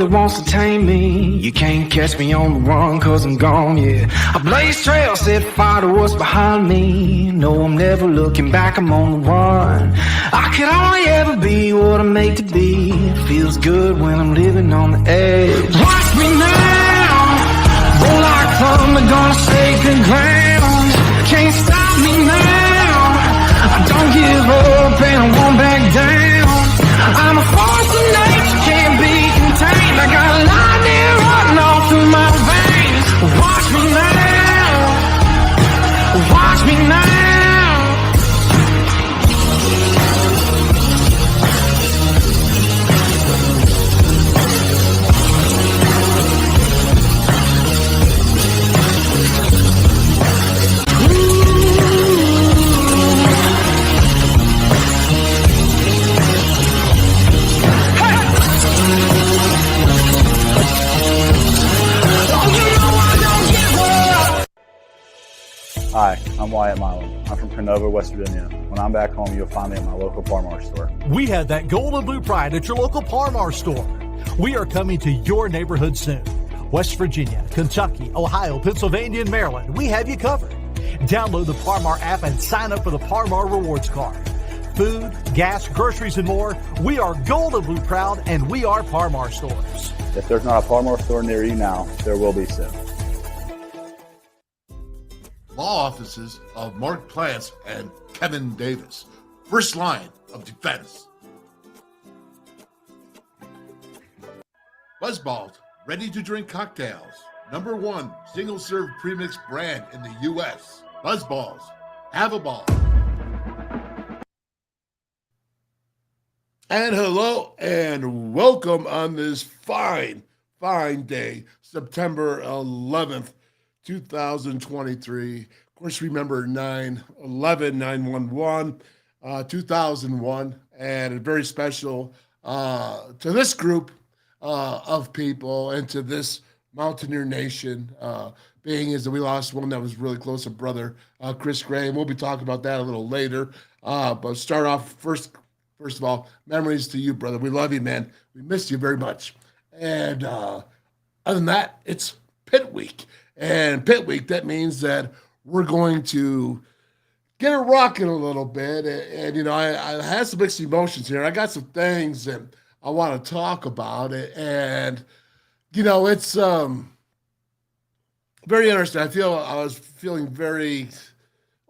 wants to tame me. You can't catch me on the run, cause I'm gone, yeah. I blaze trails, set fire to what's behind me. No, I'm never looking back, I'm on the run. I could only ever be what I'm made to be. It feels good when I'm living on the edge. Watch me now, roll like thunder, gonna shake the ground. Can't stop me now, I don't give up and I won't back down. I'm a force of nature, can't be contained. I got lightning running all through my veins. Watch me now, watch me now. Hi, I'm Wyatt Milam. I'm from Canova, West Virginia. When I'm back home, you'll find me at my local Par-Mar store. We have that gold and blue pride at your local Par-Mar store. We are coming to your neighborhood soon. West Virginia, Kentucky, Ohio, Pennsylvania, and Maryland, we have you covered. Download the Par-Mar app and sign up for the Par-Mar Rewards Card. Food, gas, groceries, and more, we are gold and blue proud, and we are Par-Mar stores. If there's not a Par-Mar store near you now, there will be soon. Law offices of Mark Plants and Kevin Davis. First line of defense. Buzzballs, ready-to-drink cocktails. #1 single-serve premix brand in the U.S. Buzzballs. Have a ball. And hello and welcome on this fine day, September 11th. 2023. Of course, remember 9/11, 2001, and a very special to this group of people and to this Mountaineer nation, being is that we lost one that was really close, a brother, Chris Gray, and we'll be talking about that a little later. But start off first of all, memories to you, brother. We love you, man. We miss you very much. And other than that, it's Pit Week. And Pit Week, that means that we're going to get it rocking a little bit. And you know, I had some mixed emotions here. I got some things that I want to talk about. And, you know, it's very interesting. I was feeling very,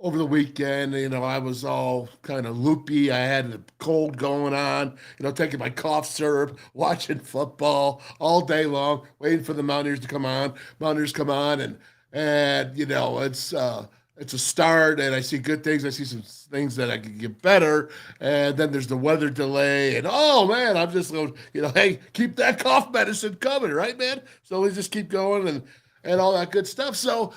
over the weekend, you know, I was all kind of loopy. I had a cold going on, you know, taking my cough syrup, watching football all day long, waiting for the Mountaineers to come on. Mountaineers come on, and you know, it's a start, and I see good things. I see some things that I can get better, and then there's the weather delay, and oh man, I'm just going, you know, hey, keep that cough medicine coming, right, man? So we just keep going and all that good stuff. So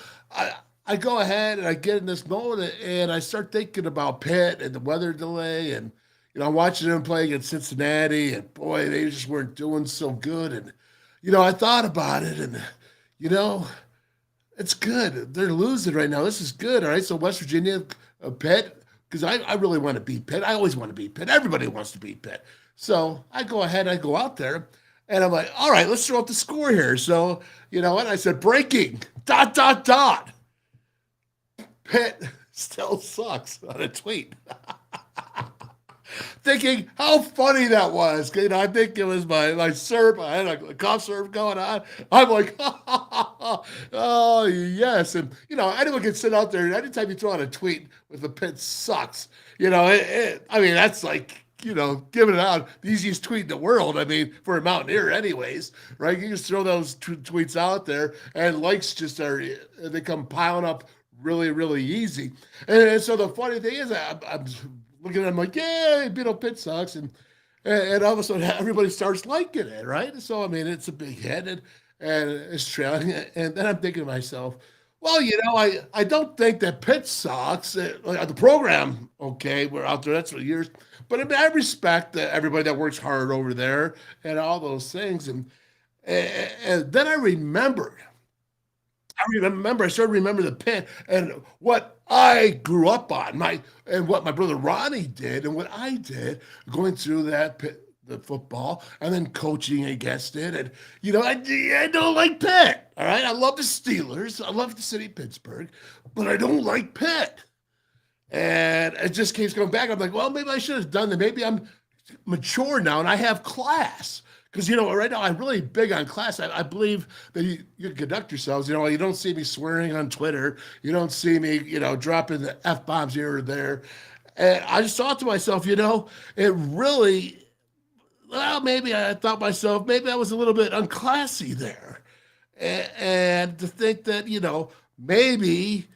I go ahead and I get in this mode and I start thinking about Pitt and the weather delay, and you know, I'm watching them play against Cincinnati, and boy, they just weren't doing so good. And you know, I thought about it, and you know, it's good. They're losing right now. This is good. All right, so West Virginia, Pitt, because I really want to beat Pitt. I always want to beat Pitt. Everybody wants to beat Pitt. So I go ahead, I go out there, and I'm like, all right, let's throw out the score here. So you know what? I said breaking ... Pitt still sucks on a tweet. Thinking how funny that was. You know, I think it was my syrup. I had a cough syrup going on. I'm like, oh, yes. And, you know, anyone can sit out there. Anytime you throw out a tweet with the Pitt sucks, you know, I mean, that's like, you know, giving it out the easiest tweet in the world. I mean, for a Mountaineer anyways, right? You just throw those tweets out there and likes they come piling up really, really easy. And so the funny thing is, I'm looking at them like, yeah, Pitt sucks. And all of a sudden, everybody starts liking it, right? So, I mean, it's a big hit, and it's trailing. And then I'm thinking to myself, well, you know, I don't think that Pitt sucks. The program, okay, we're out there, that's for years. But I mean, I respect everybody that works hard over there and all those things. And then I started to remember the Pitt and what I grew up on, and what my brother Ronnie did and what I did going through the the football and then coaching against it. And, I don't like Pitt. All right. I love the Steelers. I love the city of Pittsburgh, but I don't like Pitt. And it just keeps going back. I'm like, well, maybe I should have done that. Maybe I'm mature now and I have class. Because, right now I'm really big on class. I believe that you conduct yourselves. You don't see me swearing on Twitter. You don't see me, dropping the F-bombs here or there. And I just thought to myself, it really, maybe I thought myself, maybe I was a little bit unclassy there. And to think that, maybe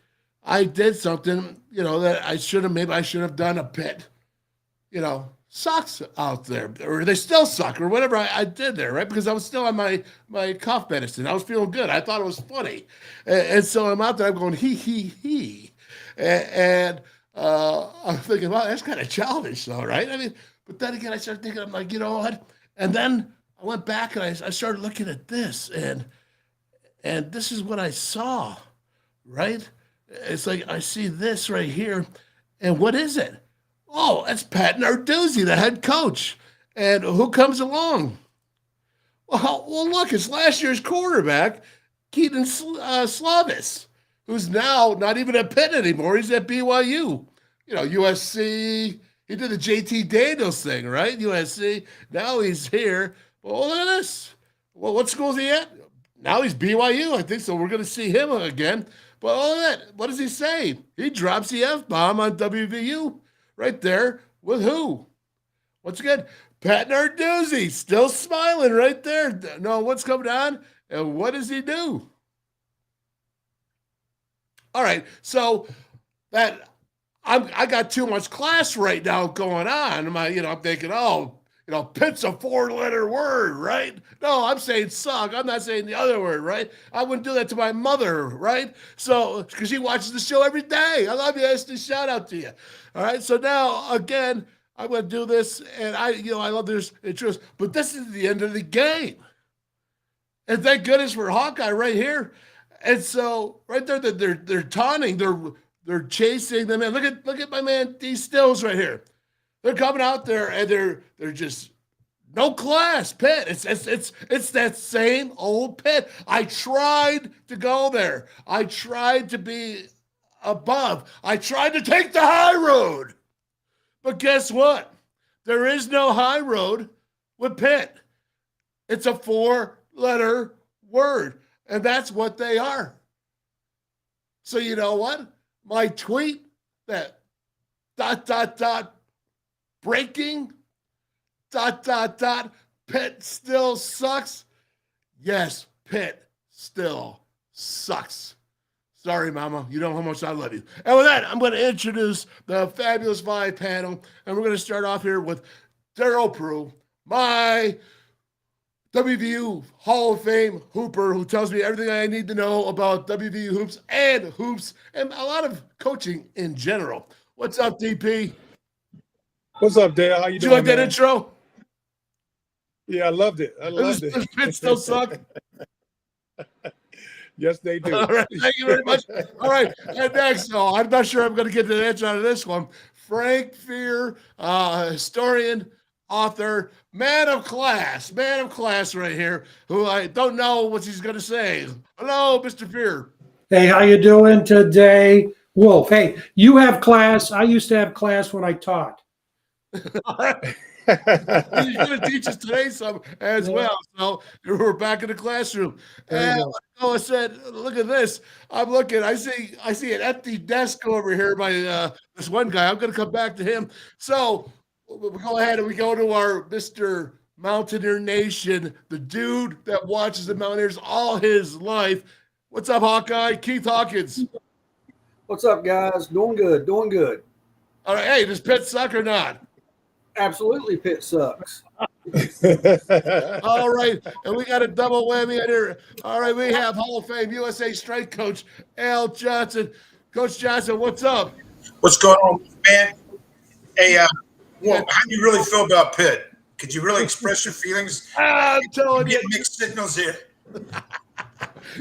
I did something, that I should have done a Pitt, sucks out there, or they still suck, or whatever I did there, right? Because I was still on my cough medicine. I was feeling good. I thought it was funny. And so I'm out there, I'm going, he. And I'm thinking, wow, that's kind of childish though, right? I mean, but then again, I started thinking, I'm like, you know what? And then I went back and I started looking at this, and this is what I saw, right? It's like, I see this right here, and what is it? Oh, that's Pat Narduzzi, the head coach. And who comes along? Well, look, it's last year's quarterback, Keaton Slavis, who's now not even at Pitt anymore. He's at BYU. USC. He did the JT Daniels thing, right? USC. Now he's here. Well, look at this. Well, what school is he at? Now he's BYU, I think so. We're going to see him again. But all of that, what does he say? He drops the F-bomb on WVU. Right there with who? Once again, Pat Narduzzi, still smiling right there. No, what's coming on? And what does he do? All right, so that I got too much class right now going on. I'm thinking, Pitt's a 4-letter word, right? No, I'm saying suck. I'm not saying the other word, right? I wouldn't do that to my mother, right? So, because she watches the show every day. I love you, Esther. Shout out to you. All right. So now, again, I'm going to do this, and I love this interest, but this is the end of the game. And thank goodness for Hawkeye right here. And so, right there, they're taunting, they're chasing them. And look at my man D Stills right here. They're coming out there and they're just no class. Pitt. It's that same old Pitt. I tried to go there. I tried to be above. I tried to take the high road. But guess what? There is no high road with Pitt. It's a 4-letter word. And that's what they are. So you know what? My tweet that ... breaking ... Pitt still sucks. Yes, Pitt still sucks. Sorry, Mama. You know how much I love you. And with that, I'm going to introduce the Fabulous Five panel. And we're going to start off here with Darryl Prue, my WVU Hall of Fame hooper, who tells me everything I need to know about WVU hoops and a lot of coaching in general. What's up, DP? What's up, Dale? How you doing? Did you like that man? intro? Yeah, I loved it. Does Pitt still suck? Yes, they do. All right, thank you very much. All right, and next, I'm not sure I'm going to get the answer out of this one. Frank Fear, historian, author, man of class right here, who I don't know what he's going to say. Hello, Mr. Fear. Hey, how you doing today, Wolf? Hey, you have class. I used to have class when I taught. All right. You're going to teach us today some as well. So we're back in the classroom. And I said, look at this. I'm looking. I see an empty desk over here by this one guy. I'm going to come back to him. So we go ahead and we go to our Mr. Mountaineer Nation, the dude that watches the Mountaineers all his life. What's up, Hawkeye? Keith Hawkins. What's up, guys? Doing good. All right. Hey, does Pitt suck or not? Absolutely, Pitt sucks. All right, and we got a double whammy in here. All right, we have Hall of Fame USA strength coach Al Johnson. Coach Johnson, what's up? What's going on, man? Hey, well, how do you really feel about Pitt? Could you really express your feelings? I'm telling you, mixed signals here.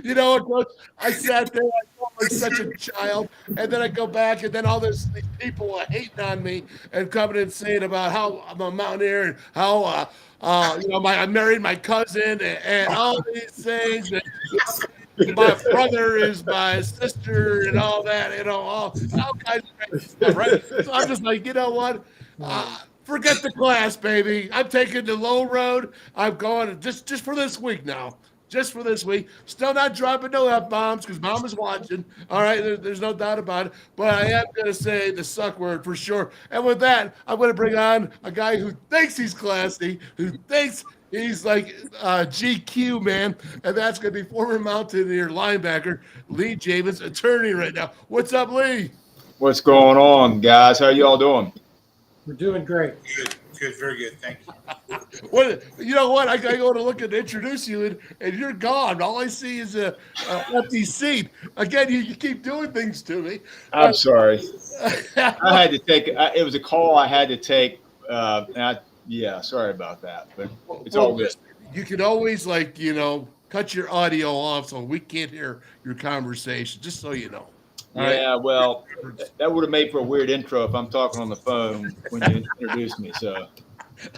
You know what, Coach? I sat there, I felt like such a child, and then I go back, and then all these people are hating on me and coming and saying about how I'm a Mountaineer and how I married my cousin and all these things. And my brother is my sister and all that, all kinds of crazy stuff, right? So I'm just like, you know what? Forget the class, baby. I'm taking the low road. I'm going just for this week now. Just for this week. Still not dropping no F-bombs because Mom is watching. All right, there's no doubt about it. But I am going to say the suck word for sure. And with that, I'm going to bring on a guy who thinks he's classy, who thinks he's like GQ, man. And that's going to be former Mountaineer linebacker Lee Javins, attorney right now. What's up, Lee? What's going on, guys? How you all doing? We're doing great. Good, very good. Thank you. You know what? I go to look and introduce you, and you're gone. All I see is a empty seat. Again, you keep doing things to me. I'm sorry. I had to take. It was a call I had to take. Sorry about that, but it's all good. You can always cut your audio off so we can't hear your conversation. Just so you know. Yeah, well, that would have made for a weird intro if I'm talking on the phone when you introduce me. So,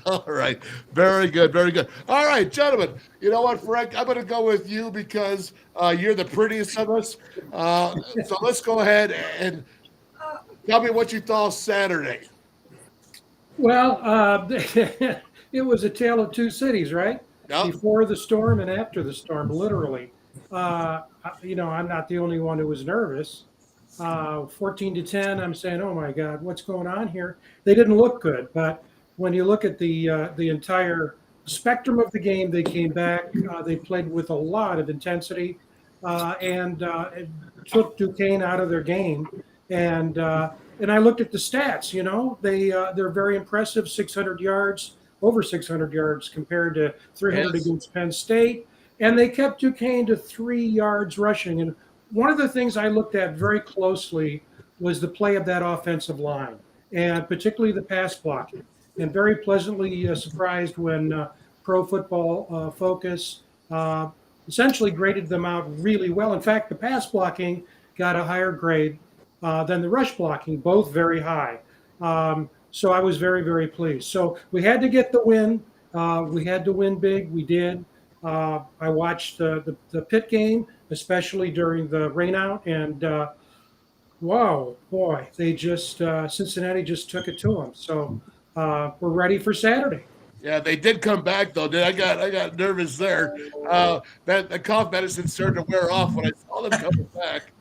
all right, very good, very good. All right, gentlemen, you know what, Frank? I'm going to go with you because you're the prettiest of us. So let's go ahead and tell me what you thought Saturday. Well, it was a tale of two cities, right? Yep. Before the storm and after the storm, literally. I'm not the only one who was nervous. 14-10, I'm saying, oh my God, what's going on here? They didn't look good, but when you look at the entire spectrum of the game, they came back. They played with a lot of intensity and it took Duquesne out of their game. And I looked at the stats. They're very impressive. 600 yards, over 600 yards compared to 300 against Penn State. And they kept Duquesne to 3 yards rushing. And one of the things I looked at very closely was the play of that offensive line, and particularly the pass blocking. And very pleasantly surprised when Pro Football Focus essentially graded them out really well. In fact, the pass blocking got a higher grade than the rush blocking, both very high. So I was very, very pleased. So we had to get the win. We had to win big. We did. I watched the Pitt game, especially during the rainout, and wow, boy, they just Cincinnati just took it to them. So we're ready for Saturday. Yeah, they did come back though. I got nervous there. That the cough medicine started to wear off when I saw them coming back.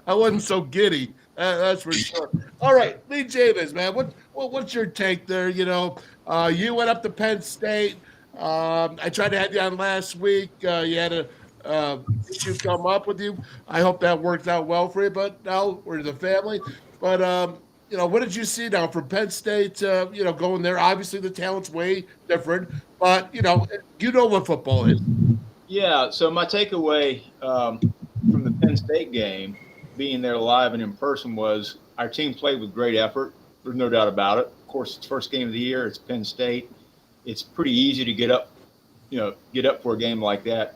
I wasn't so giddy. That's for sure. All right, Lee Javins, man, what's your take there? You went up to Penn State. I tried to have you on last week. You had a issue come up with you. I hope that worked out well for you. But now we're the family. But what did you see now from Penn State? Going there. Obviously, the talent's way different. But you know what football is. Yeah. So my takeaway from the Penn State game, being there live and in person, was our team played with great effort. There's no doubt about it. Of course, it's first game of the year. It's Penn State. It's pretty easy to get up for a game like that.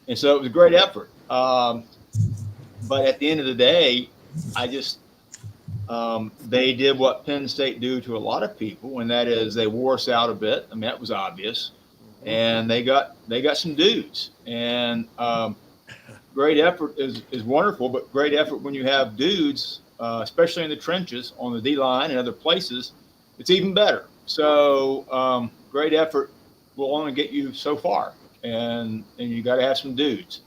And so it was a great effort. But at the end of the day, they did what Penn State do to a lot of people, and that is they wore us out a bit. I mean, that was obvious. And they got some dudes. And great effort is wonderful, but great effort when you have dudes, especially in the trenches on the D-line and other places, it's even better. So great effort will only get you so far, and you got to have some dudes.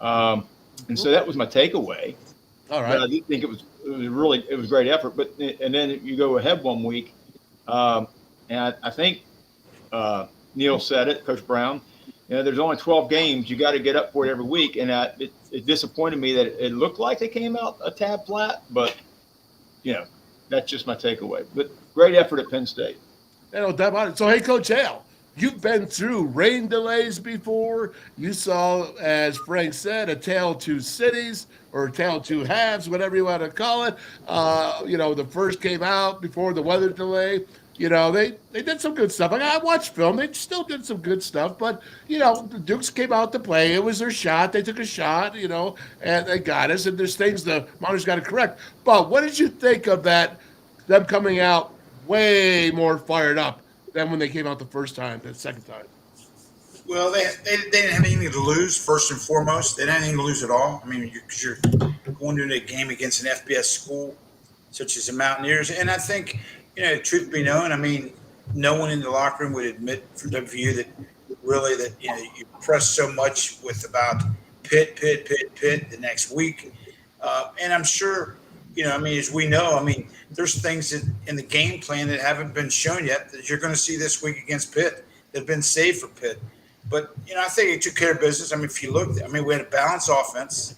And so that was my takeaway. All right. But I do think it was great effort. But and then you go ahead one week, and I think Neil said it, Coach Brown. There's only 12 games. You got to get up for it every week, and it disappointed me that it looked like they came out a tad flat. But that's just my takeaway. But great effort at Penn State. So, hey, Coach Hale, you've been through rain delays before. You saw, as Frank said, a tale of two cities or a tale of two halves, whatever you want to call it. The first came out before the weather delay. You know, they did some good stuff. I watched film. They still did some good stuff, but you know, the Dukes came out to play. It was their shot. They took a shot, you know, and they got us. And there's things the Mountaineers got to correct. But what did you think of that? Them coming out way more fired up than when they came out the first time, the second time. Well, they didn't have anything to lose, first and foremost. They didn't have anything to lose at all. I mean, you're going to a game against an FBS school such as the Mountaineers. And I think, you know, truth be known, I mean, no one in the locker room would admit for WVU that really that, you know, you press so much with about Pitt the next week. And I'm sure, you know, I mean, as we know, I mean, there's things that in the game plan that haven't been shown yet that you're going to see this week against Pitt that have been saved for Pitt. But, you know, I think it took care of business. I mean, if you looked, I mean, we had a balanced offense.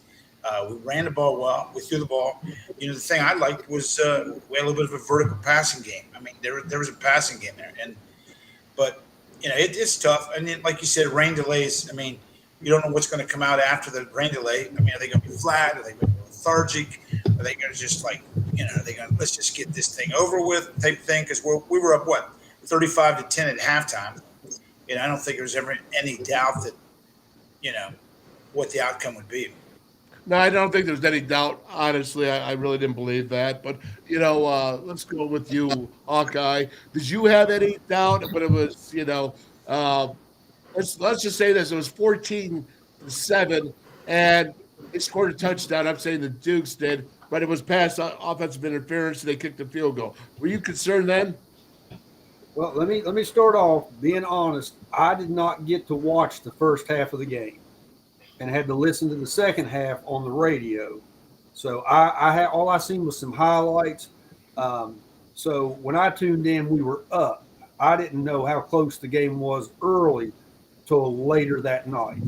We ran the ball well. We threw the ball. You know, the thing I liked was we had a little bit of a vertical passing game. I mean, there was a passing game there. But, you know, it's tough. And then, like you said, rain delays. I mean, you don't know what's going to come out after the rain delay. I mean, are they going to be flat? Are they going to be lethargic? Are they going to just like, you know, are they going to let's just get this thing over with type thing? Because we were up, 35-10 at halftime. You know, I don't think there was ever any doubt that, you know, what the outcome would be. No, I don't think there's any doubt. Honestly, I really didn't believe that. But, you know, let's go with you, Hawkeye. Did you have any doubt when it was, you know, let's just say this. It was 14-7, and they scored a touchdown. I'm saying the Dukes did, but it was past offensive interference, and they kicked the field goal. Were you concerned then? Well, let me start off being honest. I did not get to watch the first half of the game, and had to listen to the second half on the radio. So I had all I seen was some highlights. So when I tuned in, we were up. I didn't know how close the game was early till later that night.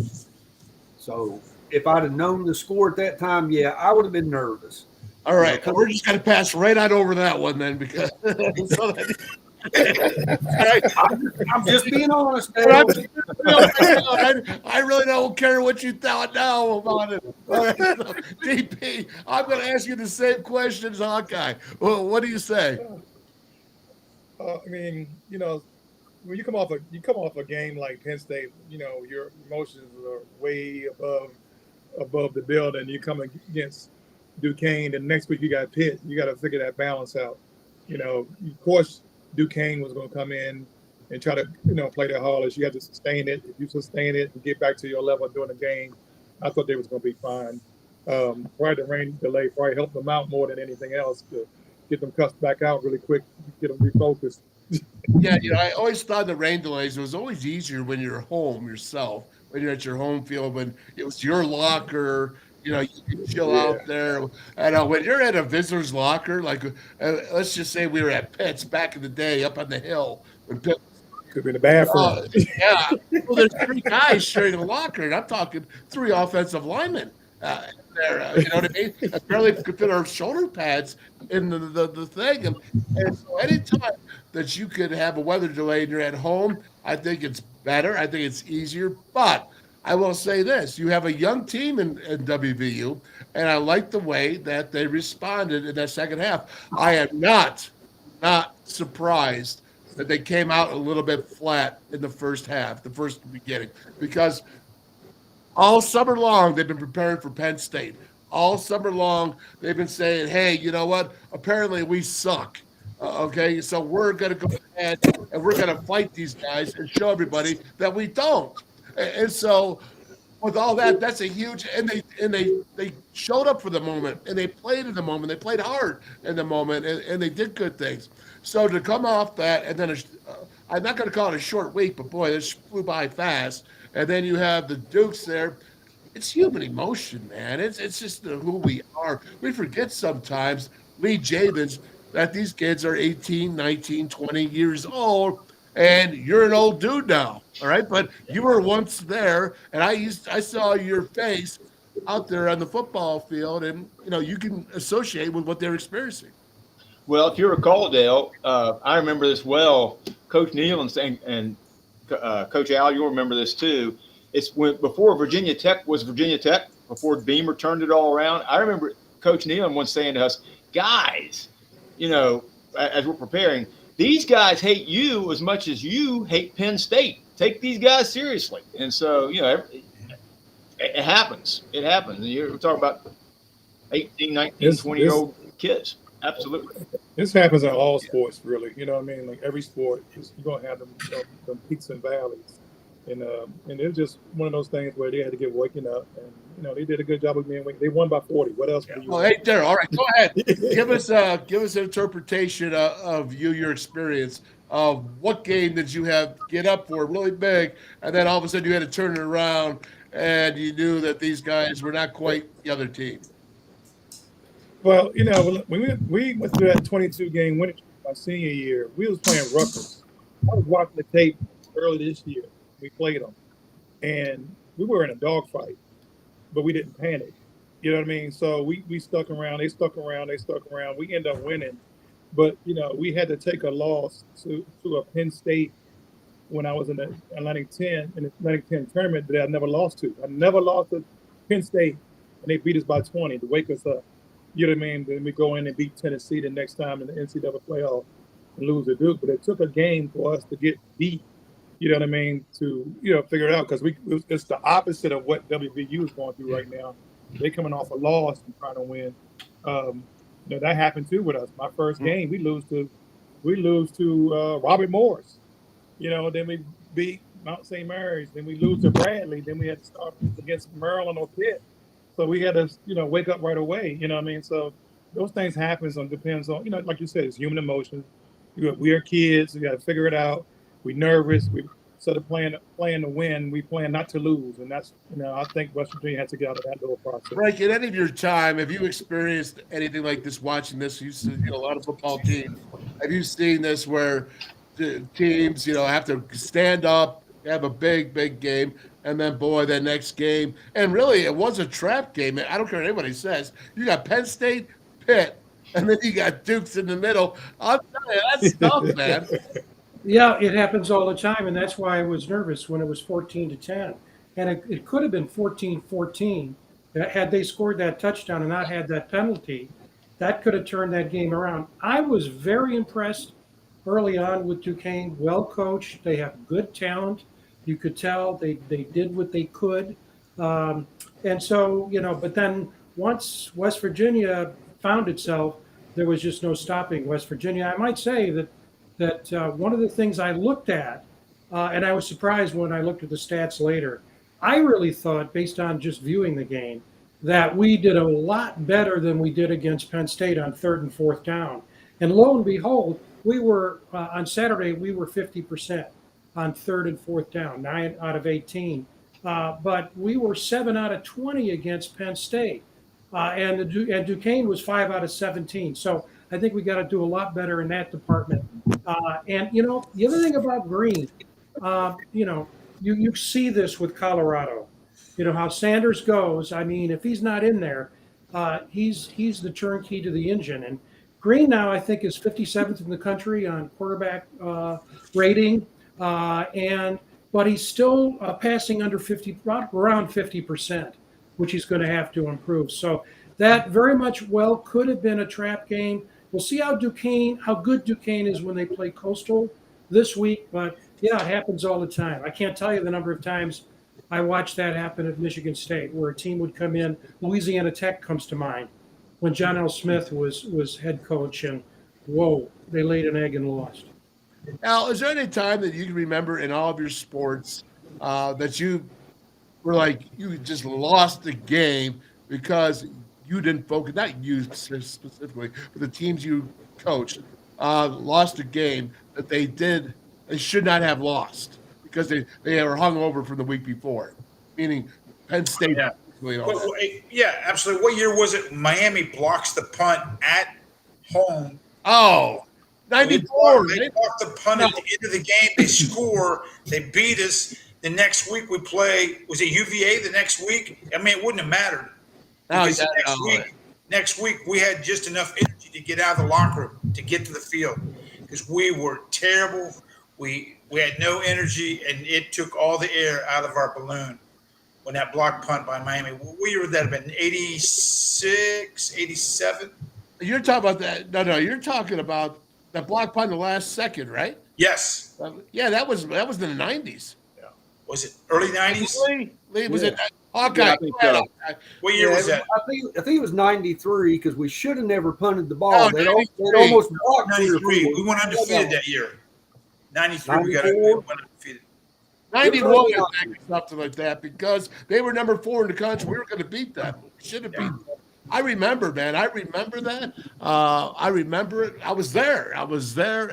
So if I'd have known the score at that time, yeah, I would have been nervous. All right, we're just going to pass right on over that one then, because I'm just being honest, Dale. I really don't care what you thought now about it. DP, I'm going to ask you the same questions, Hawkeye. Well, what do you say? I mean, you know, when you come off a game like Penn State, you know, your emotions are way above the building. You come against Duquesne, and next week you got Pitt. You got to figure that balance out. You know, of course, Duquesne was going to come in and try to, you know, play their hardest. You have to sustain it. If you sustain it and get back to your level during the game, I thought they was going to be fine. Probably the rain delay probably helped them out more than anything else to get them cussed back out really quick, get them refocused. Yeah, you know, I always thought the rain delays, it was always easier when you're home yourself, when you're at your home field, when it was your locker. You know, you can chill out there. And when you're at a visitor's locker, like let's just say we were at Pitt's back in the day up on the hill. When Pitt, could be in the bathroom. Yeah. Well, there's 3 guys sharing a locker, and I'm talking 3 offensive linemen there. You know what I mean? Apparently, we could fit our shoulder pads in the thing. And so anytime that you could have a weather delay and you're at home, I think it's better. I think it's easier. But I will say this, you have a young team in WVU, and I like the way that they responded in that second half. I am not surprised that they came out a little bit flat in the first half, the first beginning, because all summer long they've been preparing for Penn State. All summer long they've been saying, hey, you know what? Apparently we suck. Okay, so we're going to go ahead and we're going to fight these guys and show everybody that we don't. And so, with all that, that's a huge. And they showed up for the moment, and they played in the moment. They played hard in the moment, and they did good things. So to come off that, and then I'm not going to call it a short week, but boy, this flew by fast. And then you have the Dukes there. It's human emotion, man. It's just who we are. We forget sometimes, Lee Javins, that these kids are 18, 19, 20 years old. And you're an old dude now, all right? But you were once there, and I saw your face out there on the football field, and you know you can associate with what they're experiencing. Well, if you recall, Dale, I remember this well. Coach Neal and Coach Al, you'll remember this too. It's before Virginia Tech was Virginia Tech, before Beamer turned it all around. I remember Coach Neal once saying to us, guys, you know, as we're preparing, these guys hate you as much as you hate Penn State. Take these guys seriously. And so, it happens. It happens. And you're talking about 18, 19, 20-year-old kids. Absolutely. This happens in all sports, really. You know what I mean? Like every sport, you're going to have them peaks and valleys. And it was just one of those things where they had to get waking up. And, they did a good job of being waking. They won by 40. What else? Yeah. Oh, hey, Darryl. All right, go ahead. give us an interpretation of your experience of what game did you have get up for really big, and then all of a sudden you had to turn it around, and you knew that these guys were not quite the other team. Well, when we went through that 22-game winning streak my senior year, we was playing Rutgers. I was watching the tape early this year. We played them, and we were in a dogfight, but we didn't panic. You know what I mean? So we stuck around. They stuck around. We ended up winning, but we had to take a loss to a Penn State when I was in the Atlantic 10 tournament that I never lost to. I never lost to Penn State, and they beat us by 20 to wake us up. You know what I mean? Then we go in and beat Tennessee the next time in the NCAA playoff and lose to Duke. But it took a game for us to get beat. You know what I mean? To figure it out, because it's the opposite of what WVU is going through right now. They're coming off a loss and trying to win. That happened too with us. My first game, we lose to Robert Morris. Then we beat Mount St. Mary's. Then we lose to Bradley. Then we had to start against Maryland or Pitt. So we had to, wake up right away. You know what I mean? So those things happen. So it depends on, like you said, it's human emotion. We are kids. We got to figure it out. We're nervous. We instead of playing to win, we plan not to lose. And that's, I think West Virginia has to get out of that little process. Frank, at any of your time, have you experienced anything like this watching this? You've seen a lot of football teams. Have you seen this where the teams, have to stand up, have a big game, and then, that next game, and really it was a trap game. I don't care what anybody says. You got Penn State, Pitt, and then you got Dukes in the middle. I'm telling you, that's tough, man. Yeah, it happens all the time, and that's why I was nervous when it was 14-10. And it could have been 14-14. Had they scored that touchdown and not had that penalty, that could have turned that game around. I was very impressed early on with Duquesne, well coached. They have good talent. You could tell they did what they could. And so, but then once West Virginia found itself, there was just no stopping West Virginia. I might say that one of the things I looked at, and I was surprised when I looked at the stats later, I really thought, based on just viewing the game, that we did a lot better than we did against Penn State on 3rd and 4th down. And lo and behold, we were, on Saturday, we were 50% on 3rd and 4th down, 9 out of 18. But we were 7 out of 20 against Penn State. And Duquesne was 5 out of 17. So I think we got to do a lot better in that department. And, the other thing about Green, you see this with Colorado. How Sanders goes. I mean, if he's not in there, he's the turnkey to the engine. And Green now, I think, is 57th in the country on quarterback rating. But he's still passing under 50, around 50%, which he's going to have to improve. So that very much could have been a trap game. We'll see how good Duquesne is when they play Coastal this week. But yeah, it happens all the time. I can't tell you the number of times I watched that happen at Michigan State, where a team would come in. Louisiana Tech comes to mind when John L. Smith was head coach, and whoa, they laid an egg and lost. Al, is there any time that you can remember in all of your sports that you were like, you just lost the game because you didn't focus, not you specifically, but the teams you coached lost a game that they should not have lost because they were hung over from the week before, meaning Penn State. Yeah, absolutely. What year was it? Miami blocks the punt at home. Oh, 94. They blocked the punt at the end of the game. They score. They beat us. The next week we play. Was it UVA the next week? I mean, it wouldn't have mattered. Because next week we had just enough energy to get out of the locker room, to get to the field, because we were terrible. We had no energy, and it took all the air out of our balloon when that block punt by Miami. What year would that have been? 86, 87? You're talking about that. No, you're talking about that block punt in the last second, right? Yes. Yeah, that was in the 90s. Was it early 90s? Lee, was it Yeah, Hawkeye? I think so. What year was that? I think it was 93 because we should have never punted the ball. Oh, They'd 93. almost blocked 93. We went undefeated that year. 93, we went undefeated. 91, I think, something like that, because they were number 4 in the country. We were going to beat them. We should have beat them. I remember, man. I remember that. I remember it. I was there,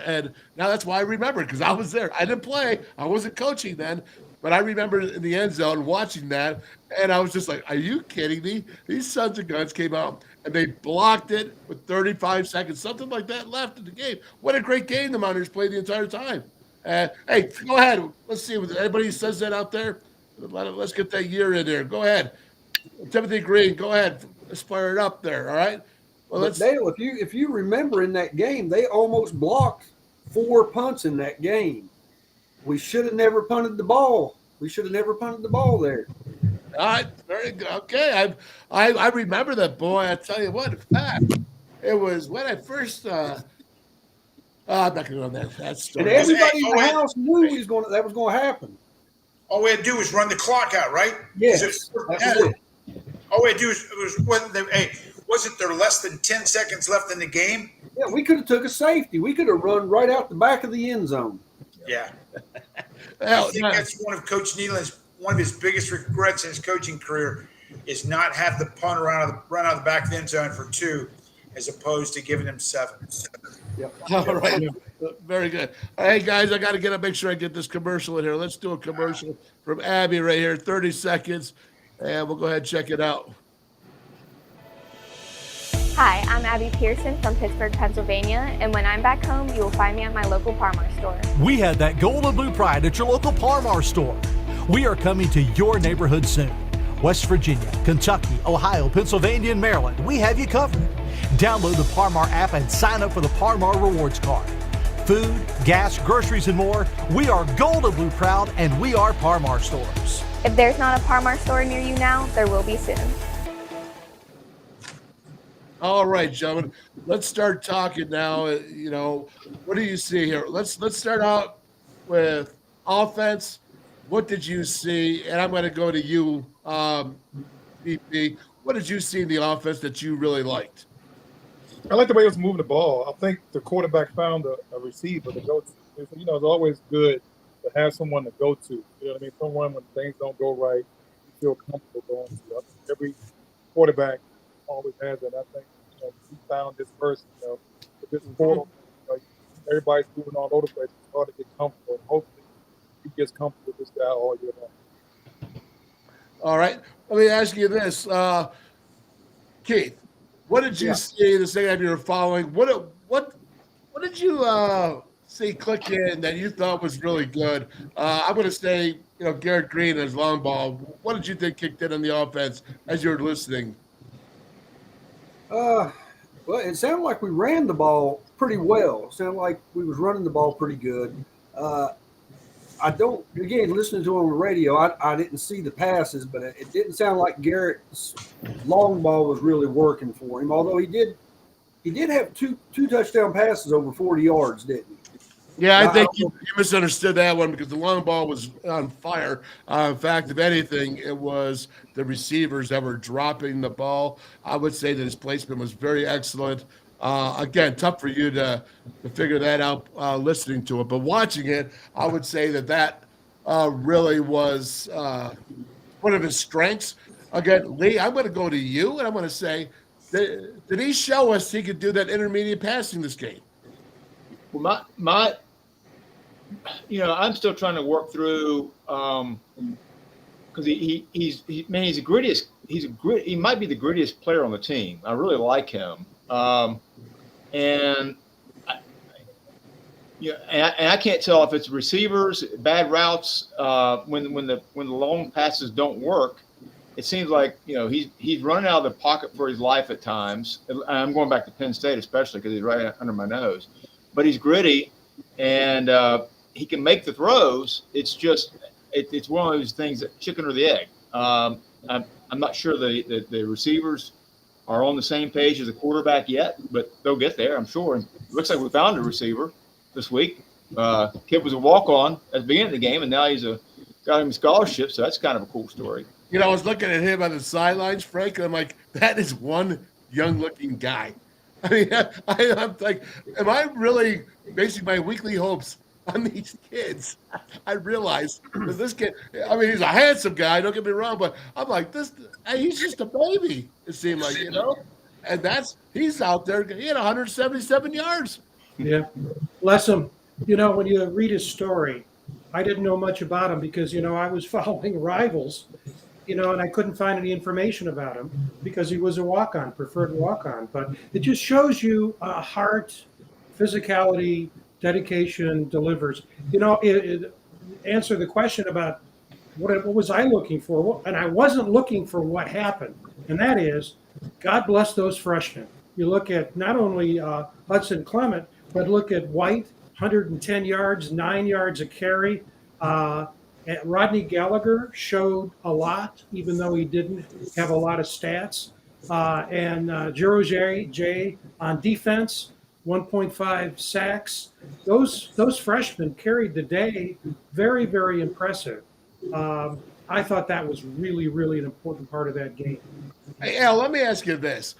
and now that's why I remember it, because I was there. I didn't play. I wasn't coaching then, but I remember in the end zone watching that, and I was just like, are you kidding me? These sons of guns came out, and they blocked it with 35 seconds, something like that left in the game. What a great game the Mountaineers played the entire time. Hey, go ahead. Let's see if anybody says that out there. Let's get that year in there. Go ahead. Timothy Green, go ahead. Let's fire it up there, all right? Well, But Dale, if you remember in that game, they almost blocked 4 punts in that game. We should have never punted the ball. We should have never punted the ball there. all right, very good. Okay, I remember that, boy. I tell you what, in fact, it was when I first I'm not going to go on that story. And everybody in the Hey, house knew that was going to happen. All we had to do was run the clock out, right? Yes, All that was it. we had to do wasn't there less than 10 seconds left in the game? Yeah, we could have took a safety. We could have run right out the back of the end zone. Yeah. Well, I think that's one of Coach Nealon's one of his biggest regrets in his coaching career is not have the punter run out of the back of the end zone for 2 as opposed to giving him 7. all right. Very good. Hey, guys, I got to make sure I get this commercial in here. Let's do a commercial from Abby right here, 30 seconds, and we'll go ahead and check it out. Hi, I'm Abby Pearson from Pittsburgh, Pennsylvania, and when I'm back home, you will find me at my local Parmar store. We had that gold and blue pride at your local Parmar store. We are coming to your neighborhood soon. West Virginia, Kentucky, Ohio, Pennsylvania, and Maryland, we have you covered. Download the Parmar app and sign up for the Parmar Rewards Card. Food, gas, groceries, and more, we are gold and blue proud, and we are Parmar stores. If there's not a Parmar store near you now, there will be soon. All right, gentlemen, let's start talking now. What do you see here? Let's start out with offense. What did you see? And I'm going to go to you, BP. What did you see in the offense that you really liked? I like the way he was moving the ball. I think the quarterback found a receiver to go to. It's always good to have someone to go to. You know what I mean? Someone when things don't go right, you feel comfortable going to. I think every quarterback always has that. I think he found this person. With this portal, everybody's moving all over the place. It's hard to get comfortable. And hopefully, he gets comfortable with this guy all year long. All right. Let me ask you this, Keith. What did you see the second time you were following? What did you see click in that you thought was really good? I'm going to say, Garrett Green and his long ball. What did you think kicked in on the offense as you were listening? Well, it sounded like we ran the ball pretty well. It sounded like we was running the ball pretty good. Listening to him on the radio, I didn't see the passes, but it didn't sound like Garrett's long ball was really working for him. Although he did have two touchdown passes over 40 yards, didn't he? Yeah, I think you misunderstood that one because the long ball was on fire. In fact, if anything, it was the receivers that were dropping the ball. I would say that his placement was very excellent. Again, tough for you to figure that out listening to it. But watching it, I would say that really was one of his strengths. Again, Lee, I'm going to go to you, and I'm going to say, did he show us he could do that intermediate passing this game? Well, I'm still trying to work through because he's the grittiest. He might be the grittiest player on the team. I really like him, and I can't tell if it's receivers, bad routes, when the long passes don't work. It seems like he's running out of the pocket for his life at times. I'm going back to Penn State especially because he's right under my nose. But he's gritty, and he can make the throws. It's just it's one of those things that chicken or the egg. I'm not sure the receivers are on the same page as the quarterback yet, but they'll get there, I'm sure. And it looks like we found a receiver this week. Kid was a walk-on at the beginning of the game, and now got him a scholarship, so that's kind of a cool story. You know, I was looking at him on the sidelines, Frank, and I'm like, that is one young-looking guy. I mean, I'm like, am I really basing my weekly hopes on these kids? I realize that this kid, I mean, he's a handsome guy, don't get me wrong, but I'm like, he's just a baby, it seemed like, you know? And he's out there, he had 177 yards. Yeah, bless him. You know, when you read his story, I didn't know much about him because, you know, I was following Rivals, you know, and I couldn't find any information about him because he was a walk-on, preferred walk-on. But it just shows you heart, physicality, dedication delivers. You know, it answer the question about what was I looking for? And I wasn't looking for what happened. And that is, God bless those freshmen. You look at not only Hudson Clement, but look at White, 110 yards, 9 yards a carry. Rodney Gallagher showed a lot, even though he didn't have a lot of stats. And Jero J on defense, 1.5 sacks. Those freshmen carried the day. Very, very impressive. I thought that was really, really an important part of that game. Hey, Al, let me ask you this.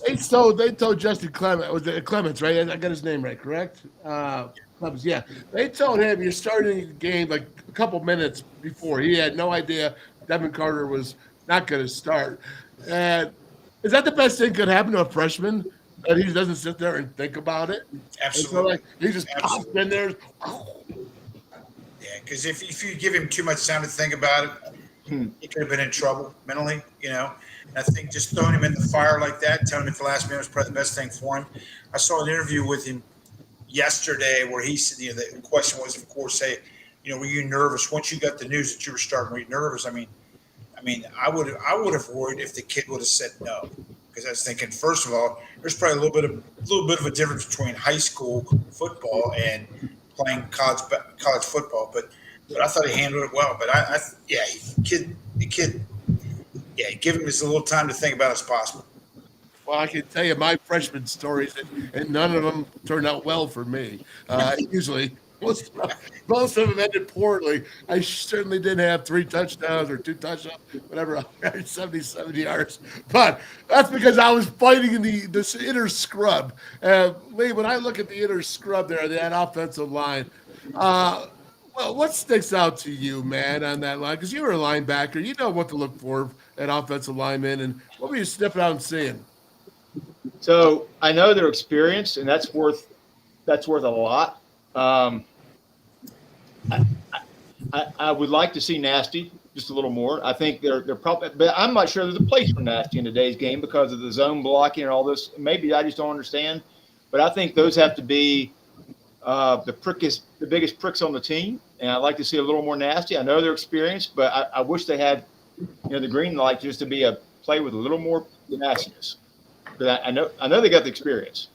They told Justin Clements, right? I got his name right, correct? Clements, yeah. They told him you're starting the game like a couple minutes before. He had no idea Devin Carter was not going to start. And is that the best thing could happen to a freshman? That he doesn't sit there and think about it? Absolutely. So, he just pops in there. Yeah, because if you give him too much time to think about it, he could have been in trouble mentally, you know. And I think just throwing him in the fire like that, telling him at the last minute was probably the best thing for him. I saw an interview with him yesterday where he said, you know, the question was, of course, hey, you know, were you nervous once you got the news that you were starting? Were you nervous? I mean, I would have worried if the kid would have said no, because I was thinking, first of all, there's probably a little bit of a difference between high school football and playing college football, but I thought he handled it well. But the kid, give him as little time to think about it as possible. Well, I can tell you my freshman stories, and none of them turned out well for me. Usually, most of them ended poorly. I certainly didn't have 3 touchdowns or 2 touchdowns, whatever, 177 yards. But that's because I was fighting in this inner scrub. Lee, when I look at the inner scrub there, that offensive line, well, what sticks out to you, man, on that line? Because you were a linebacker. You know what to look for at offensive linemen. And what were you sniffing out and seeing? So I know their experience, and that's worth a lot. I would like to see Nasty just a little more. I think they're probably, but I'm not sure there's a place for Nasty in today's game because of the zone blocking and all this. Maybe I just don't understand, but I think those have to be the biggest pricks on the team, and I'd like to see a little more Nasty. I know they're experienced, but I wish they had, the green light just to be a play with a little more nastiness. But I know they got the experience.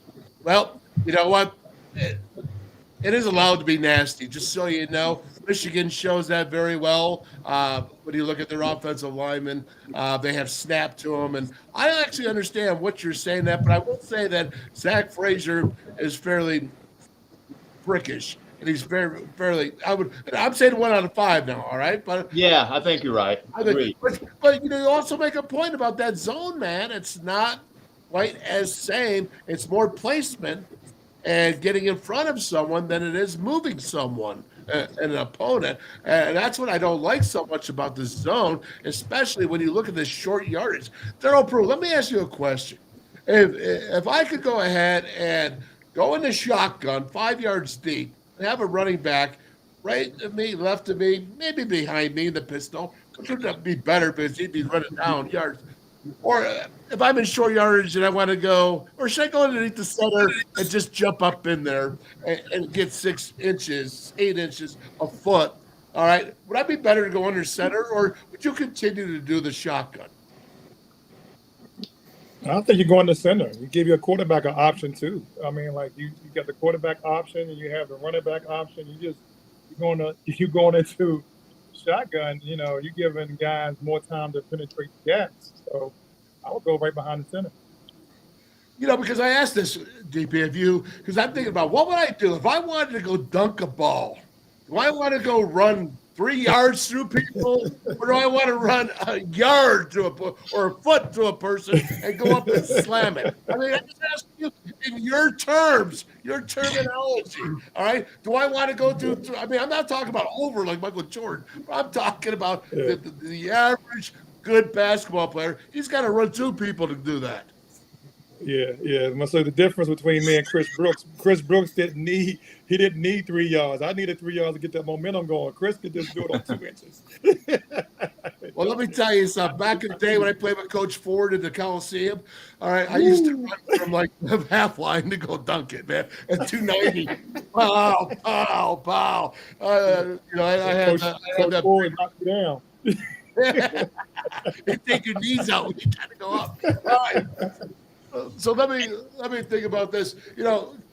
Well, you know what? It is allowed to be nasty, just so you know. Michigan shows that very well. When you look at their offensive linemen, they have snap to them. And I actually understand what you're saying that, but I will say that Zach Frazier is fairly prickish. And he's fairly, I'm saying 1 out of 5 now, all right? But yeah, I think you're right. But you also make a point about that zone, man. It's not quite as same. It's more placement and getting in front of someone than it is moving someone, an opponent. And that's what I don't like so much about this zone, especially when you look at this short yardage. Darryl Prue, let me ask you a question. If I could go ahead and go in the shotgun 5 yards deep and have a running back right of me, left of me, maybe behind me in the pistol, which would be better because he'd be running down yards. Or if I'm in short yardage and I want to go, or should I go underneath the center and just jump up in there and get 6 inches, 8 inches, a foot? All right. Would I be better to go under center, or would you continue to do the shotgun? I think you go in the center. You give your quarterback an option too. I mean, like you got the quarterback option and you have the running back option. You're going into shotgun, you're giving guys more time to penetrate the gaps. So I would go right behind the center. because I asked this, DP, of you, because I'm thinking about what would I do if I wanted to go dunk a ball? Do I want to go run 3 yards through people, or do I want to run a yard to or a foot to a person and go up and slam it? I mean, I just ask you in your terms, your terminology. All right. Do I want to go through? I mean, I'm not talking about over like Michael Jordan. I'm talking about the average good basketball player. He's got to run 2 people to do that. Yeah. So the difference between me and Chris Brooks didn't need 3 yards. I needed 3 yards to get that momentum going. Chris could just do it on 2 inches. Well, let me tell you something. Back in the day when I played with Coach Ford at the Coliseum, all right, I used to run from like the half line to go dunk it, man, at 290. Pow. I had that. Ford knocked you down. They take your knees out when you try to go up. All right. So let me think about this.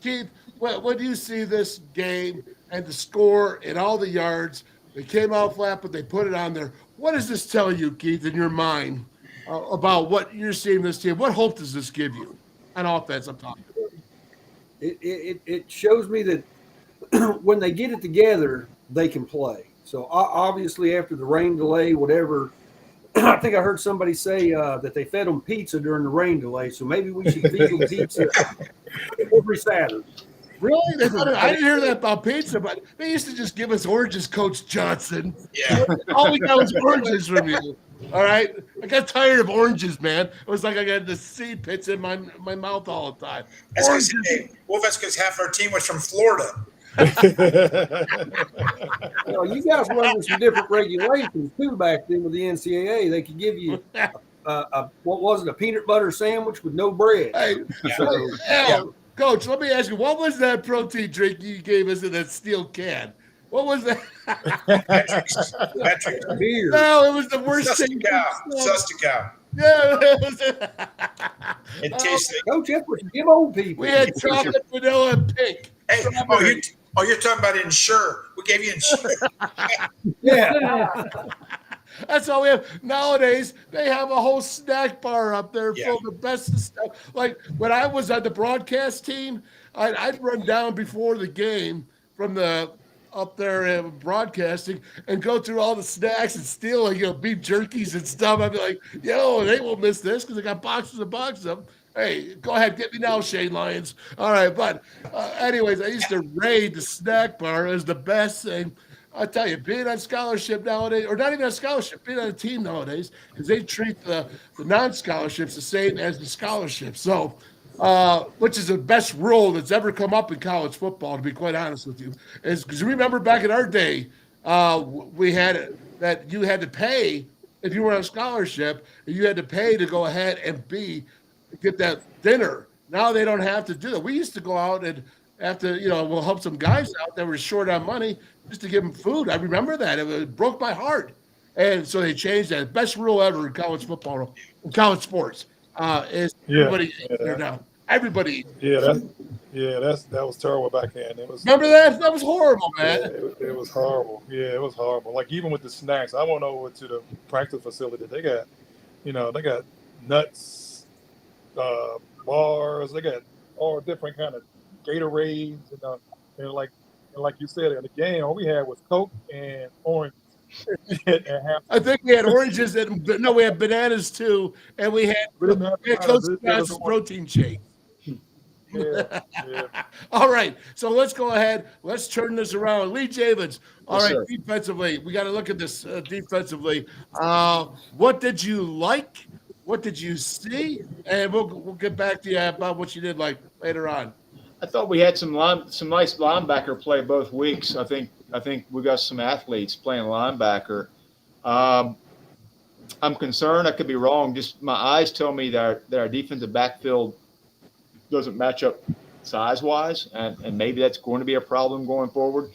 Keith, when you see this game and the score and all the yards, they came out flat, but they put it on there. What does this tell you, Keith, in your mind about what you're seeing this team? What hope does this give you on offense? I'm talking. It shows me that when they get it together, they can play. So obviously, after the rain delay, whatever. I think I heard somebody say that they fed them pizza during the rain delay, so maybe we should feed them pizza every Saturday. Really? I didn't hear that about pizza, but they used to just give us oranges, Coach Johnson. Yeah. All we got was oranges from you. All right? I got tired of oranges, man. It was like I got the seed pits in my mouth all the time. That's because half our team was from Florida. You guys were under some different regulations too back then with the NCAA. They could give you what was it, a peanut butter sandwich with no bread. Hey, Coach, let me ask you, what was that protein drink you gave us in that steel can? What was that? Patrick. Beer. No, it was the worst thing. Susticow. Yeah, It tastes like. Coach, that's what you give old people. We had chocolate, vanilla, and pink. Hey, you're talking about Ensure. We gave you Ensure. Yeah. That's all we have. Nowadays, they have a whole snack bar up there full of the best of stuff. Like when I was on the broadcast team, I'd run down before the game from up there broadcasting and go through all the snacks and steal beef jerkies and stuff. I'd be like, they won't miss this because they got boxes and boxes of them. Hey, go ahead, get me now, Shane Lyons. All right, but anyways, I used to raid the snack bar. It was the best thing. I tell you, being on scholarship nowadays, or not even on scholarship, being on a team nowadays, because they treat the non-scholarships the same as the scholarships. So, which is the best rule that's ever come up in college football, to be quite honest with you, is because remember back in our day, we had that you had to pay if you were on a scholarship, you had to pay to go ahead and get that dinner. Now they don't have to do that. We used to go out and have to, we'll help some guys out that were short on money just to give them food. I remember that. It broke my heart. And so they changed that. Best rule ever in college football, in college sports, is everybody eats there now. Everybody eats. That was terrible back then. It was. Remember that? That was horrible, man. It was horrible. Yeah, it was horrible. Like even with the snacks, I went over to the practice facility. They got, they got nuts, bars. They got all different kind of Gatorades, and like you said in the game, all we had was Coke and orange. I think we had oranges we had bananas too, and we had Coach John's protein shake. Yeah. All right, so let's go ahead. Let's turn this around. Lee Javins. All right, sir. Defensively, we got to look at this defensively. What did you like? What did you see? And we'll get back to you about what you did like later on. I thought we had some nice linebacker play both weeks. I think we got some athletes playing linebacker. I'm concerned. I could be wrong. Just my eyes tell me that our defensive backfield doesn't match up size-wise, and maybe that's going to be a problem going forward.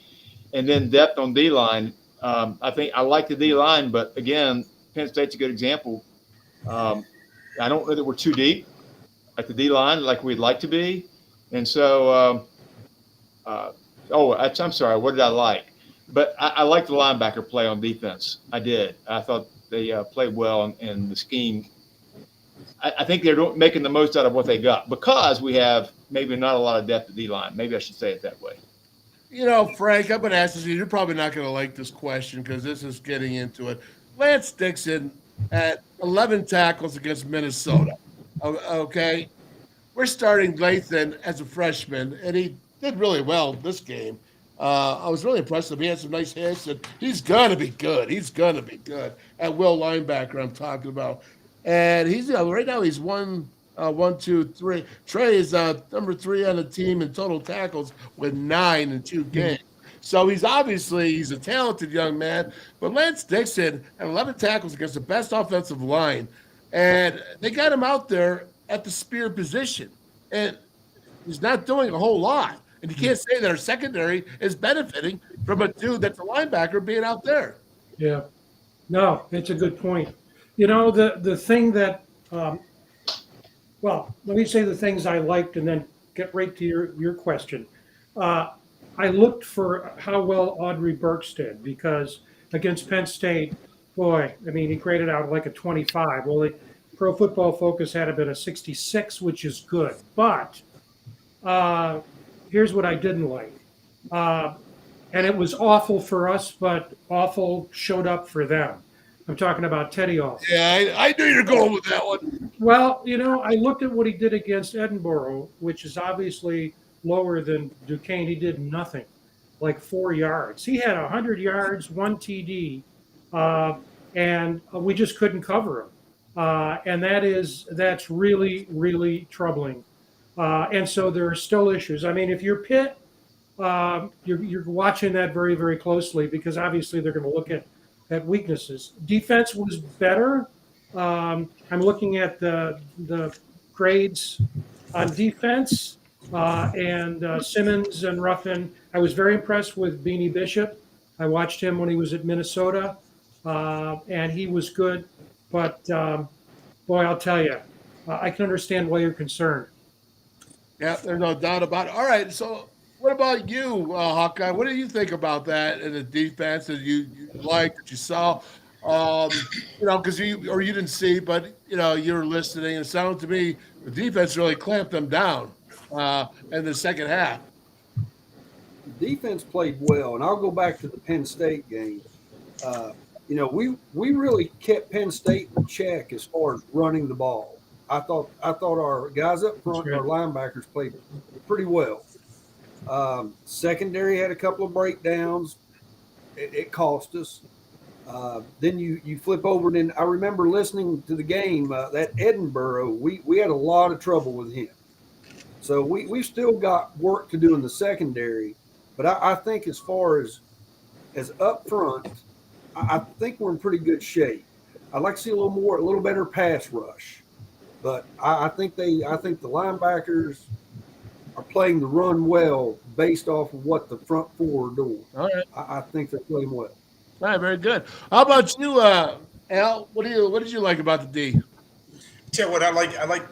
And then depth on D-line. I think I like the D-line, but again, Penn State's a good example. I don't know that we're too deep at the D-line like we'd like to be. And so, I'm sorry, what did I like? But I liked the linebacker play on defense. I did. I thought they played well in the scheme. I think they're making the most out of what they got because we have maybe not a lot of depth at D-line. Maybe I should say it that way. You know, Frank, I'm going to ask this. You're probably not going to like this question because this is getting into it. Lance Dixon at 11 tackles against Minnesota. Okay. We're starting Lathan as a freshman, and he did really well this game. I was really impressed with him. He had some nice hits, and he's going to be good. He's going to be good at will linebacker I'm talking about. And he's right now he's 1, 2, 3. Trey is number 3 on the team in total tackles with 9 in 2 games. So he's a talented young man. But Lance Dixon had 11 tackles against the best offensive line, and they got him out there at the spear position, and he's not doing a whole lot. And you can't say that our secondary is benefiting from a dude that's a linebacker being out there. Yeah, no, it's a good point. You know, the thing that, well, let me say the things I liked and then get right to your question. I looked for how well Audrey Burks did because against Penn State, boy, I mean, he graded out like a 25. Well, Pro Football Focus had him at a 66, which is good. But here's what I didn't like. And it was awful for us, but awful showed up for them. I'm talking about Teddy Off. Yeah, I knew you were going with that one. Well, you know, I looked at what he did against Edinburgh, which is obviously lower than Duquesne. He did nothing, like 4 yards. He had 100 yards, 1 TD, and we just couldn't cover him. And that's really, really troubling. And so there are still issues. I mean, if you're Pitt, you're watching that very, very closely because obviously they're going to look at weaknesses. Defense was better. I'm looking at the grades on defense and Simmons and Ruffin. I was very impressed with Beanie Bishop. I watched him when he was at Minnesota, and he was good. But, boy, I'll tell you, I can understand why you're concerned. Yeah, there's no doubt about it. All right, so what about you, Hawkeye? What do you think about that in the defense that you liked, that you saw? You know, because you didn't see, but, you know, you were listening. And it sounded to me the defense really clamped them down in the second half. The defense played well, and I'll go back to the Penn State game. You know, we really kept Penn State in check as far as running the ball. I thought our guys up front, our linebackers played pretty well. Secondary had a couple of breakdowns. It cost us. Then you flip over, and then I remember listening to the game, that Edinburgh, we had a lot of trouble with him. So we still got work to do in the secondary. But I think as far as up front, I think we're in pretty good shape. I'd like to see a little better pass rush. But I think the linebackers are playing the run well based off of what the front four are doing. All right. I think they're playing well. All right, very good. How about you, Al? What did you like about the D? Tell you what, I like.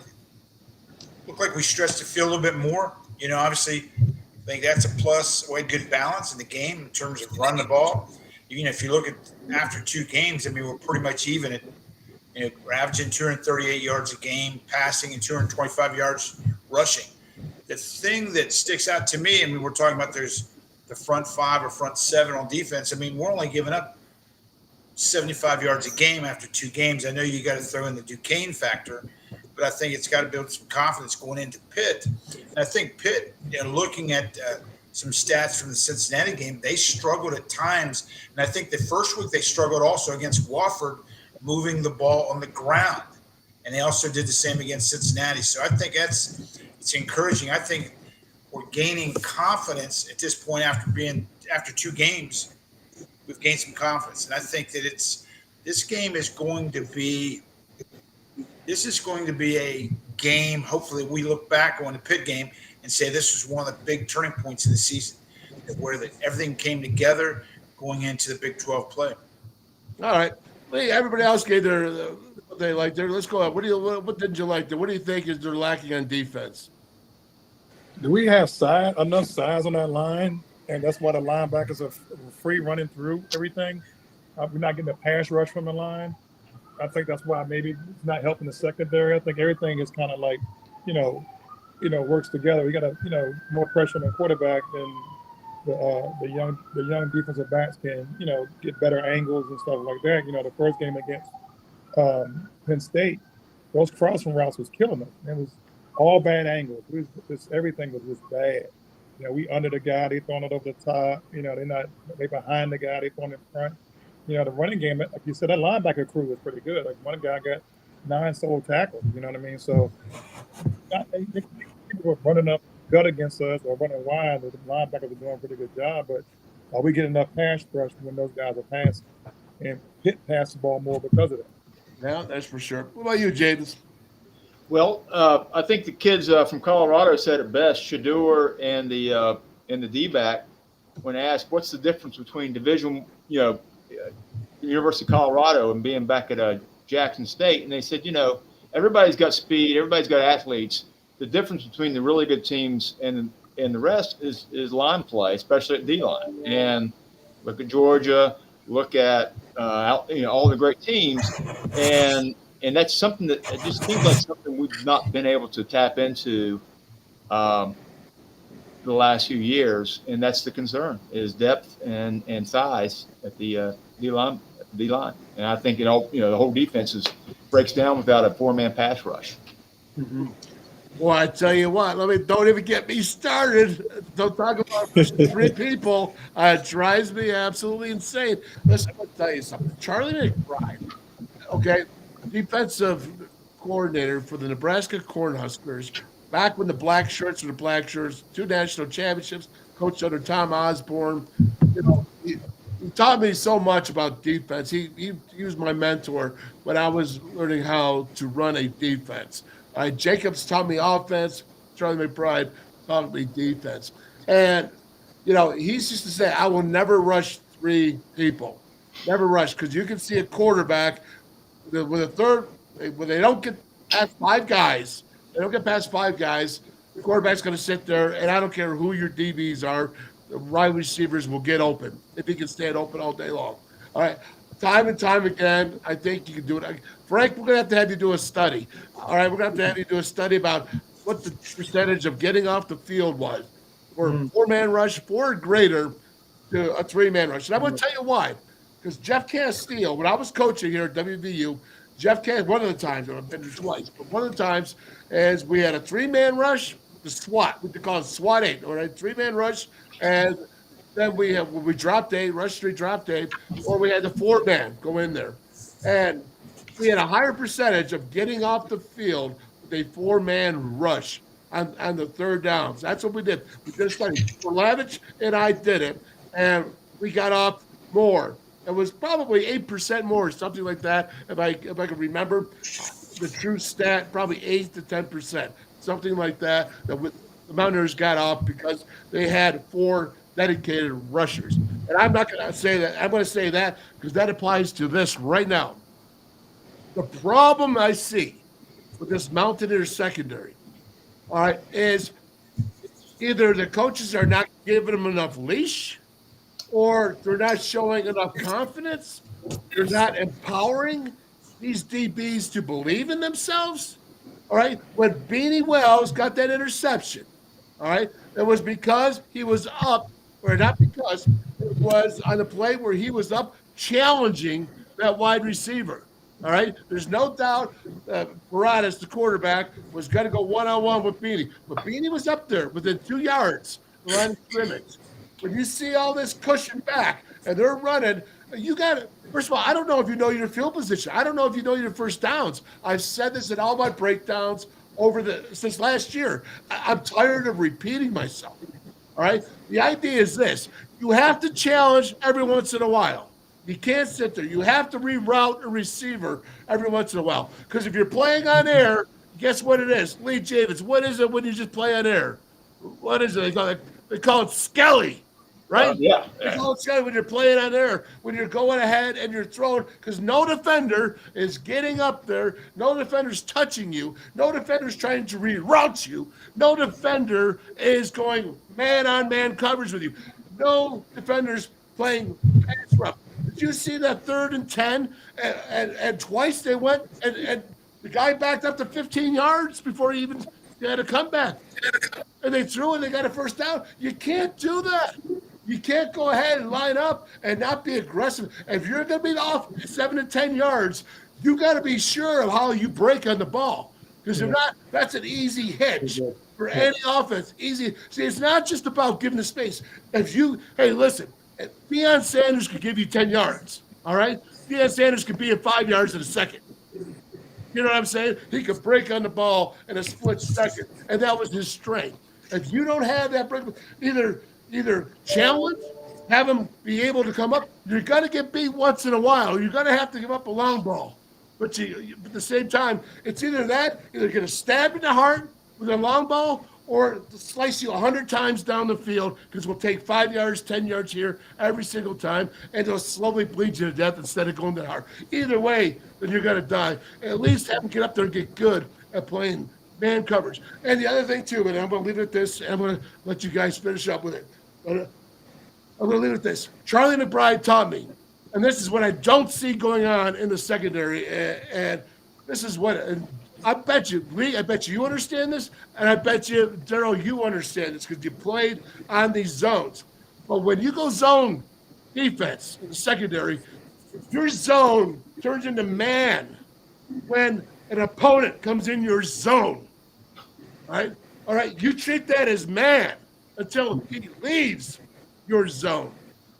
Looked like we stretched the field a little bit more. You know, obviously, I think that's a plus. We had good balance in the game in terms of running the ball. You know, if you look at after 2 games, I mean, we're pretty much even at. You know, we're averaging 238 yards a game, passing, and 225 yards rushing. The thing that sticks out to me, I mean, we're talking about there's the front 5 or front 7 on defense. I mean, we're only giving up 75 yards a game after 2 games. I know you got to throw in the Duquesne factor, but I think it's got to build some confidence going into Pitt. And I think Pitt, you know, looking at some stats from the Cincinnati game, they struggled at times. And I think the first week they struggled also against Wofford, moving the ball on the ground. And they also did the same against Cincinnati. So I think it's encouraging. I think we're gaining confidence at this point after 2 games. We've gained some confidence. And I think that this game is going to be a game. Hopefully we look back on the Pitt game and say this was one of the big turning points in the season, where everything came together going into the Big 12 play. All right. Everybody else gave what they liked there. Let's go on. What did you like there? What do you think is they're lacking on defense? Do we have enough size on that line? And that's why the linebackers are free running through everything. We're not getting a pass rush from the line. I think that's why maybe it's not helping the secondary. I think everything is kind of like, works together. We got more pressure on the quarterback than the young defensive backs can, get better angles and stuff like that. The first game against Penn State, those crossing routes was killing them. It was all bad angles. Everything was just bad. We under the guy, they throwing it over the top. They behind the guy, they throwing it in front. The running game, like you said, that linebacker crew was pretty good. Like one guy got 9 solo tackles. You know what I mean? So people were running up gut against us or running wide. The linebackers are doing a pretty good job, but are we getting enough pass rush when those guys are passing and Pitt pass the ball more because of that? Yeah, that's for sure. What about you, Javins? Well, I think the kids from Colorado said it best. Shador and the D-back, when asked what's the difference between Division, University of Colorado and being back at Jackson State, and they said, everybody's got speed, everybody's got athletes. The difference between the really good teams and the rest is line play, especially at D-line. And look at Georgia, look at all the great teams, and that's something that it just seems like something we've not been able to tap into the last few years, and that's the concern is depth and size at the D-line. And I think the whole defense breaks down without a 4-man pass rush. Mm-hmm. Well, I tell you what, don't even get me started. Don't talk about 3 people. It drives me absolutely insane. Listen, I'm going to tell you something. Charlie McBride, okay, defensive coordinator for the Nebraska Cornhuskers, back when the black shirts were the black shirts, 2 national championships, coached under Tom Osborne. He taught me so much about defense. He was my mentor when I was learning how to run a defense. Jacobs taught me offense. Charlie McBride taught me defense. And, he used to say, I will never rush 3 people. Never rush. Because you can see a quarterback with a third, when they don't get past 5 guys, the quarterback's going to sit there, and I don't care who your DBs are, the wide receivers will get open if he can stand open all day long. All right. Time and time again, I think you can do it. Frank, we're going to have you do a study. All right, we're going to have you do a study about what the percentage of getting off the field was for a 4-man rush, 4 or greater, to a 3-man rush. And I'm going to tell you why. Because Jeff Castile, when I was coaching here at WVU, one of the times, I've been there twice, but one of the times is we had a 3-man rush, the SWAT, we call it SWAT 8, all right, 3-man rush, and then we dropped 8, rush 3, dropped 8, or we had the 4-man go in there. And we had a higher percentage of getting off the field with a 4-man rush on the 3rd downs. That's what we did. We did a study. Lavich and I did it, and we got off more. It was probably 8% more, something like that, if I can remember the true stat, probably 8 to 10%, something like that the Mountaineers got off because they had 4 dedicated rushers. And I'm not going to say that. I'm going to say that because that applies to this right now. The problem I see with this Mountaineer secondary, all right, is either the coaches are not giving them enough leash, or they're not showing enough confidence. They're not empowering these DBs to believe in themselves. All right, when Beanie Wells got that interception, all right, it was because he was up, or not because, it was on a play where he was up challenging that wide receiver. All right, there's no doubt Paradas, the quarterback, was going to go one-on-one with Beanie. But Beanie was up there within 2 yards of the line of scrimmage. When you see all this cushion back and they're running, you got to, first of all, I don't know if you know your field position. I don't know if you know your first downs. I've said this in all my breakdowns since last year. I'm tired of repeating myself. All right, the idea is this. You have to challenge every once in a while. You can't sit there. You have to reroute a receiver every once in a while. Because if you're playing on air, guess what it is? Lee Javins, what is it when you just play on air? What is it? They call it Skelly, right? Yeah. They call it Skelly when you're playing on air, when you're going ahead and you're throwing, because no defender is getting up there. No defender's touching you. No defender's trying to reroute you. No defender is going man-on-man coverage with you. No defender's playing pass rush. Did you see that 3rd and 10? And twice they went and the guy backed up to 15 yards before he even had a comeback. And they threw and they got a first down. You can't do that. You can't go ahead and line up and not be aggressive. If you're going to be off 7 to 10 yards, you got to be sure of how you break on the ball. Because if not, that's an easy hitch for any offense. Easy. See, it's not just about giving the space. Hey, listen, Deion Sanders could give you 10 yards, all right? Deion Sanders could be at 5 yards in a second. You know what I'm saying? He could break on the ball in a split second, and that was his strength. If you don't have that break, either challenge, have him be able to come up. You're going to get beat once in a while. You're going to have to give up a long ball. But at the same time, it's either going to stab in the heart with a long ball or slice you 100 times down the field because we'll take 5 yards, 10 yards here every single time, and it'll slowly bleed you to death instead of going to the heart. Either way, then you're going to die. At least have them get up there and get good at playing man coverage. And the other thing, too, and I'm going to leave it at this, and I'm going to let you guys finish up with it. I'm going to leave it at this. Charlie McBride taught me, and this is what I don't see going on in the secondary, and this is what I bet you, Lee, I bet you understand this, and I bet you, Darryl, you understand this because you played on these zones. But when you go zone defense in the secondary, your zone turns into man when an opponent comes in your zone, right? All right, you treat that as man until he leaves your zone.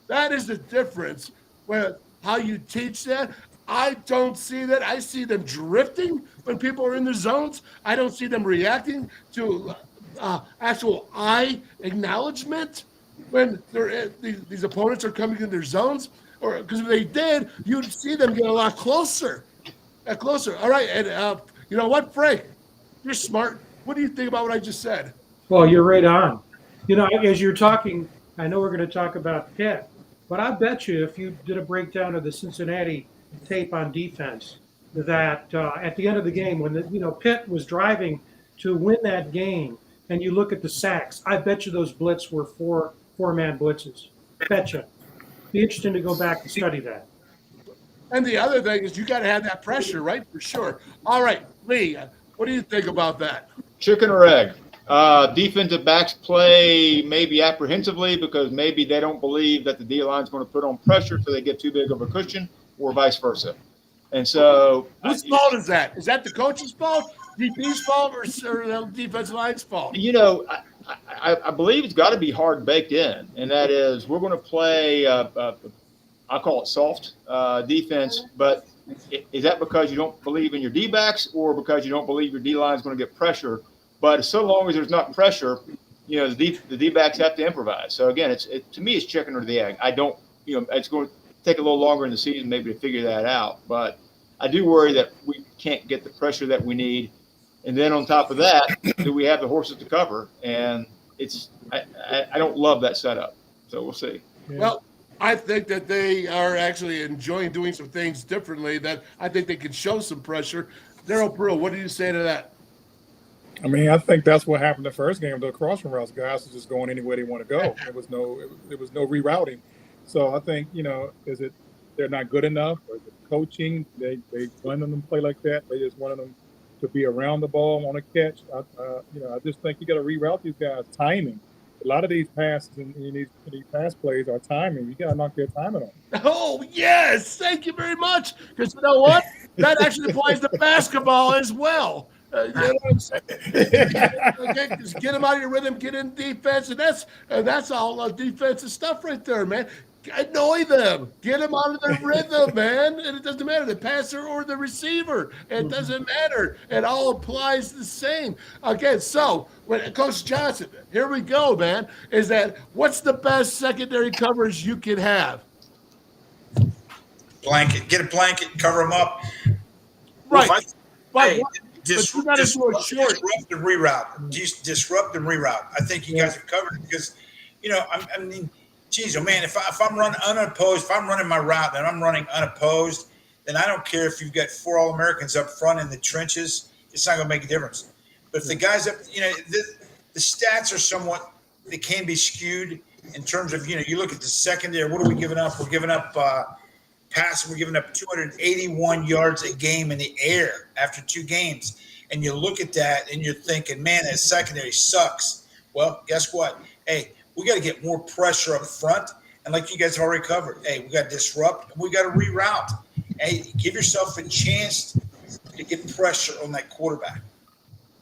That is the difference with how you teach that. I don't see that. I see them drifting when people are in their zones. I don't see them reacting to actual eye acknowledgement when these opponents are coming in their zones. Or because if they did, you'd see them get a lot closer. Closer. All right. And you know what, Frank? You're smart. What do you think about what I just said? Well, you're right on. You know, as you're talking, I know we're going to talk about Pitt, but I bet you if you did a breakdown of the Cincinnati tape on defense, that at the end of the game when Pitt was driving to win that game, and you look at the sacks, I bet you those blitz were four-man blitzes. Betcha. Be interesting to go back and study that. And the other thing is you got to have that pressure, right? For sure. All right, Lee, what do you think about that? Chicken or egg? Defensive backs play maybe apprehensively because maybe they don't believe that the D-line's going to put on pressure so they get too big of a cushion, or vice versa. And so whose fault is that? Is that the coach's fault, DB's fault, or the defensive line's fault? You know, I believe it's got to be hard baked in, and that is we're going to play, I call it soft defense, but is that because you don't believe in your D-backs or because you don't believe your D-line is going to get pressure? But so long as there's not pressure, the D-backs have to improvise. So, again, to me, it's chicken or the egg. I don't, it's going to take a little longer in the season maybe to figure that out. But I do worry that we can't get the pressure that we need. And then on top of that, do we have the horses to cover? And I don't love that setup. So we'll see. Well, I think that they are actually enjoying doing some things differently that I think they can show some pressure. Darryl Prue, what do you say to that? I mean, I think that's what happened the first game. The crossing routes guys are just going anywhere they want to go. There was no rerouting. So I think they're not good enough, or the coaching they wanted them to play like that. They just wanted them to be around the ball on a catch. I just think you got to reroute these guys. Timing. A lot of these passes and these pass plays are timing. You got to knock their timing on. Oh yes, thank you very much. Because you know what? That actually applies to basketball as well. You know what I'm saying? Okay, just get them out of your rhythm, get in defense, and that's all defensive stuff right there, man. Annoy them, get them out of their rhythm, man. And it doesn't matter the passer or the receiver. It doesn't matter. It all applies the same. Okay, so when Coach Johnson, here we go, man. Is that what's the best secondary coverage you can have? Blanket, get a blanket, cover them up. Right. Disrupt and reroute. Disrupt and reroute. I think you guys have covered it because, I mean, geez, oh man, if I'm running unopposed, if I'm running my route and I'm running unopposed, then I don't care if you've got 4 All-Americans up front in the trenches. It's not going to make a difference. But if the guys up, the stats are they can be skewed in terms of, you look at the secondary. What are we giving up? We're giving up passing. We're giving up 281 yards a game in the air after 2 games. And you look at that and you're thinking, man, that secondary sucks. Well, guess what? Hey, we got to get more pressure up front. And like you guys have already covered, hey, we got to disrupt. We got to reroute. Hey, give yourself a chance to get pressure on that quarterback.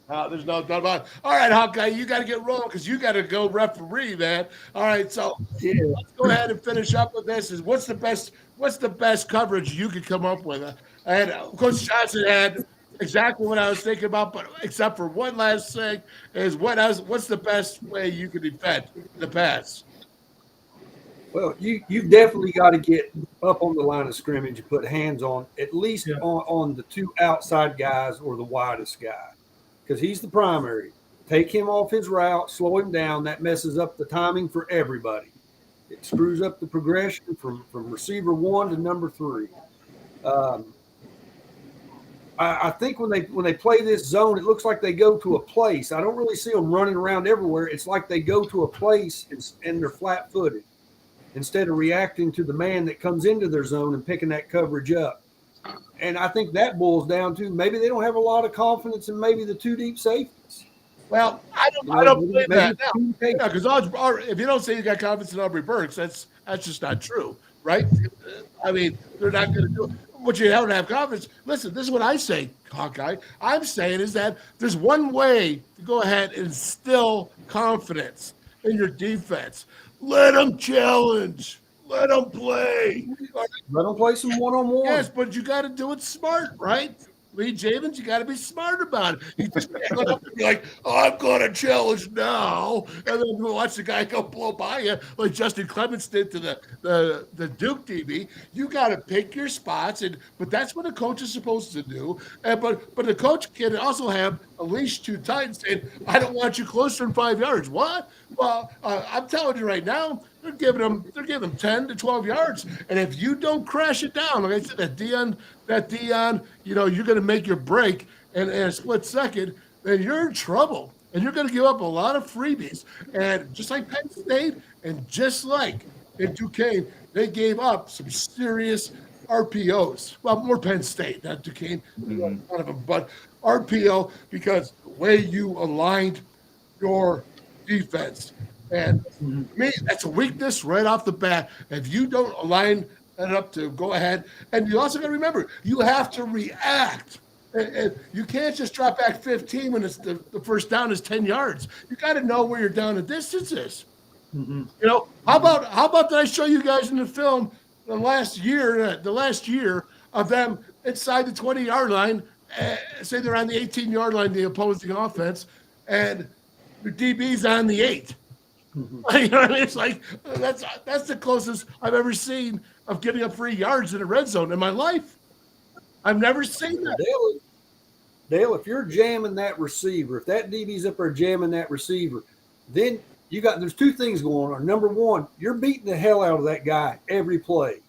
There's no doubt about it. All right, Hawkeye, you got to get rolling because you got to go referee, man. All right, so let's go ahead and finish up with this. What's the best coverage you could come up with? And Coach Johnson had exactly what I was thinking about, but except for one last thing is what's the best way you can defend the pass? Well, you've definitely got to get up on the line of scrimmage and put hands on at least on the 2 outside guys or the widest guy, because he's the primary. Take him off his route, slow him down. That messes up the timing for everybody. It screws up the progression from receiver 1 to number 3. I think when they play this zone, it looks like they go to a place. I don't really see them running around everywhere. It's like they go to a place and they're flat-footed instead of reacting to the man that comes into their zone and picking that coverage up. And I think that boils down to maybe they don't have a lot of confidence in maybe the 2 deep safeties. Well, I don't believe that now. Because if you don't say you got confidence in Aubrey Burks, that's just not true, right? I mean, they're not going to do it. But you don't have confidence. Listen, this is what I say, Hawkeye. I'm saying is that there's one way to go ahead and instill confidence in your defense. Let them challenge. Let them play. Let them play some one-on-one. Yes, but you got to do it smart, right? Lee Javins, you got to be smart about it. You just can't go up and be like, I'm going to challenge now, and then watch the guy go blow by you like Justin Clements did to the Duke DB. You got to pick your spots, but that's what a coach is supposed to do. But the coach can also have at least 2 times saying, I don't want you closer than 5 yards. What? Well, I'm telling you right now, they're giving them 10 to 12 yards, and if you don't crash it down, like I said, that Dion, you're going to make your break in a split second, then you're in trouble, and you're going to give up a lot of freebies. And just like Penn State, and just like in Duquesne, they gave up some serious RPOs. Well, more Penn State, not Duquesne, one of them, but RPO because the way you aligned your defense. And to me, that's a weakness right off the bat. If you don't align that up to go ahead, and you also got to remember, you have to react. And you can't just drop back 15 when it's the first down is 10 yards. You got to know where your down and distance is. You know, how about did I show you guys in the film the last year of them inside the 20-yard line, say they're on the 18-yard line, the opposing offense, and the DB's on the 8. You know what I mean? It's like that's the closest I've ever seen of giving up 3 yards in a red zone in my life. I've never seen that. Dale, if you're jamming that receiver, if that DB's up there jamming that receiver, then there's 2 things going on. Number 1, you're beating the hell out of that guy every play.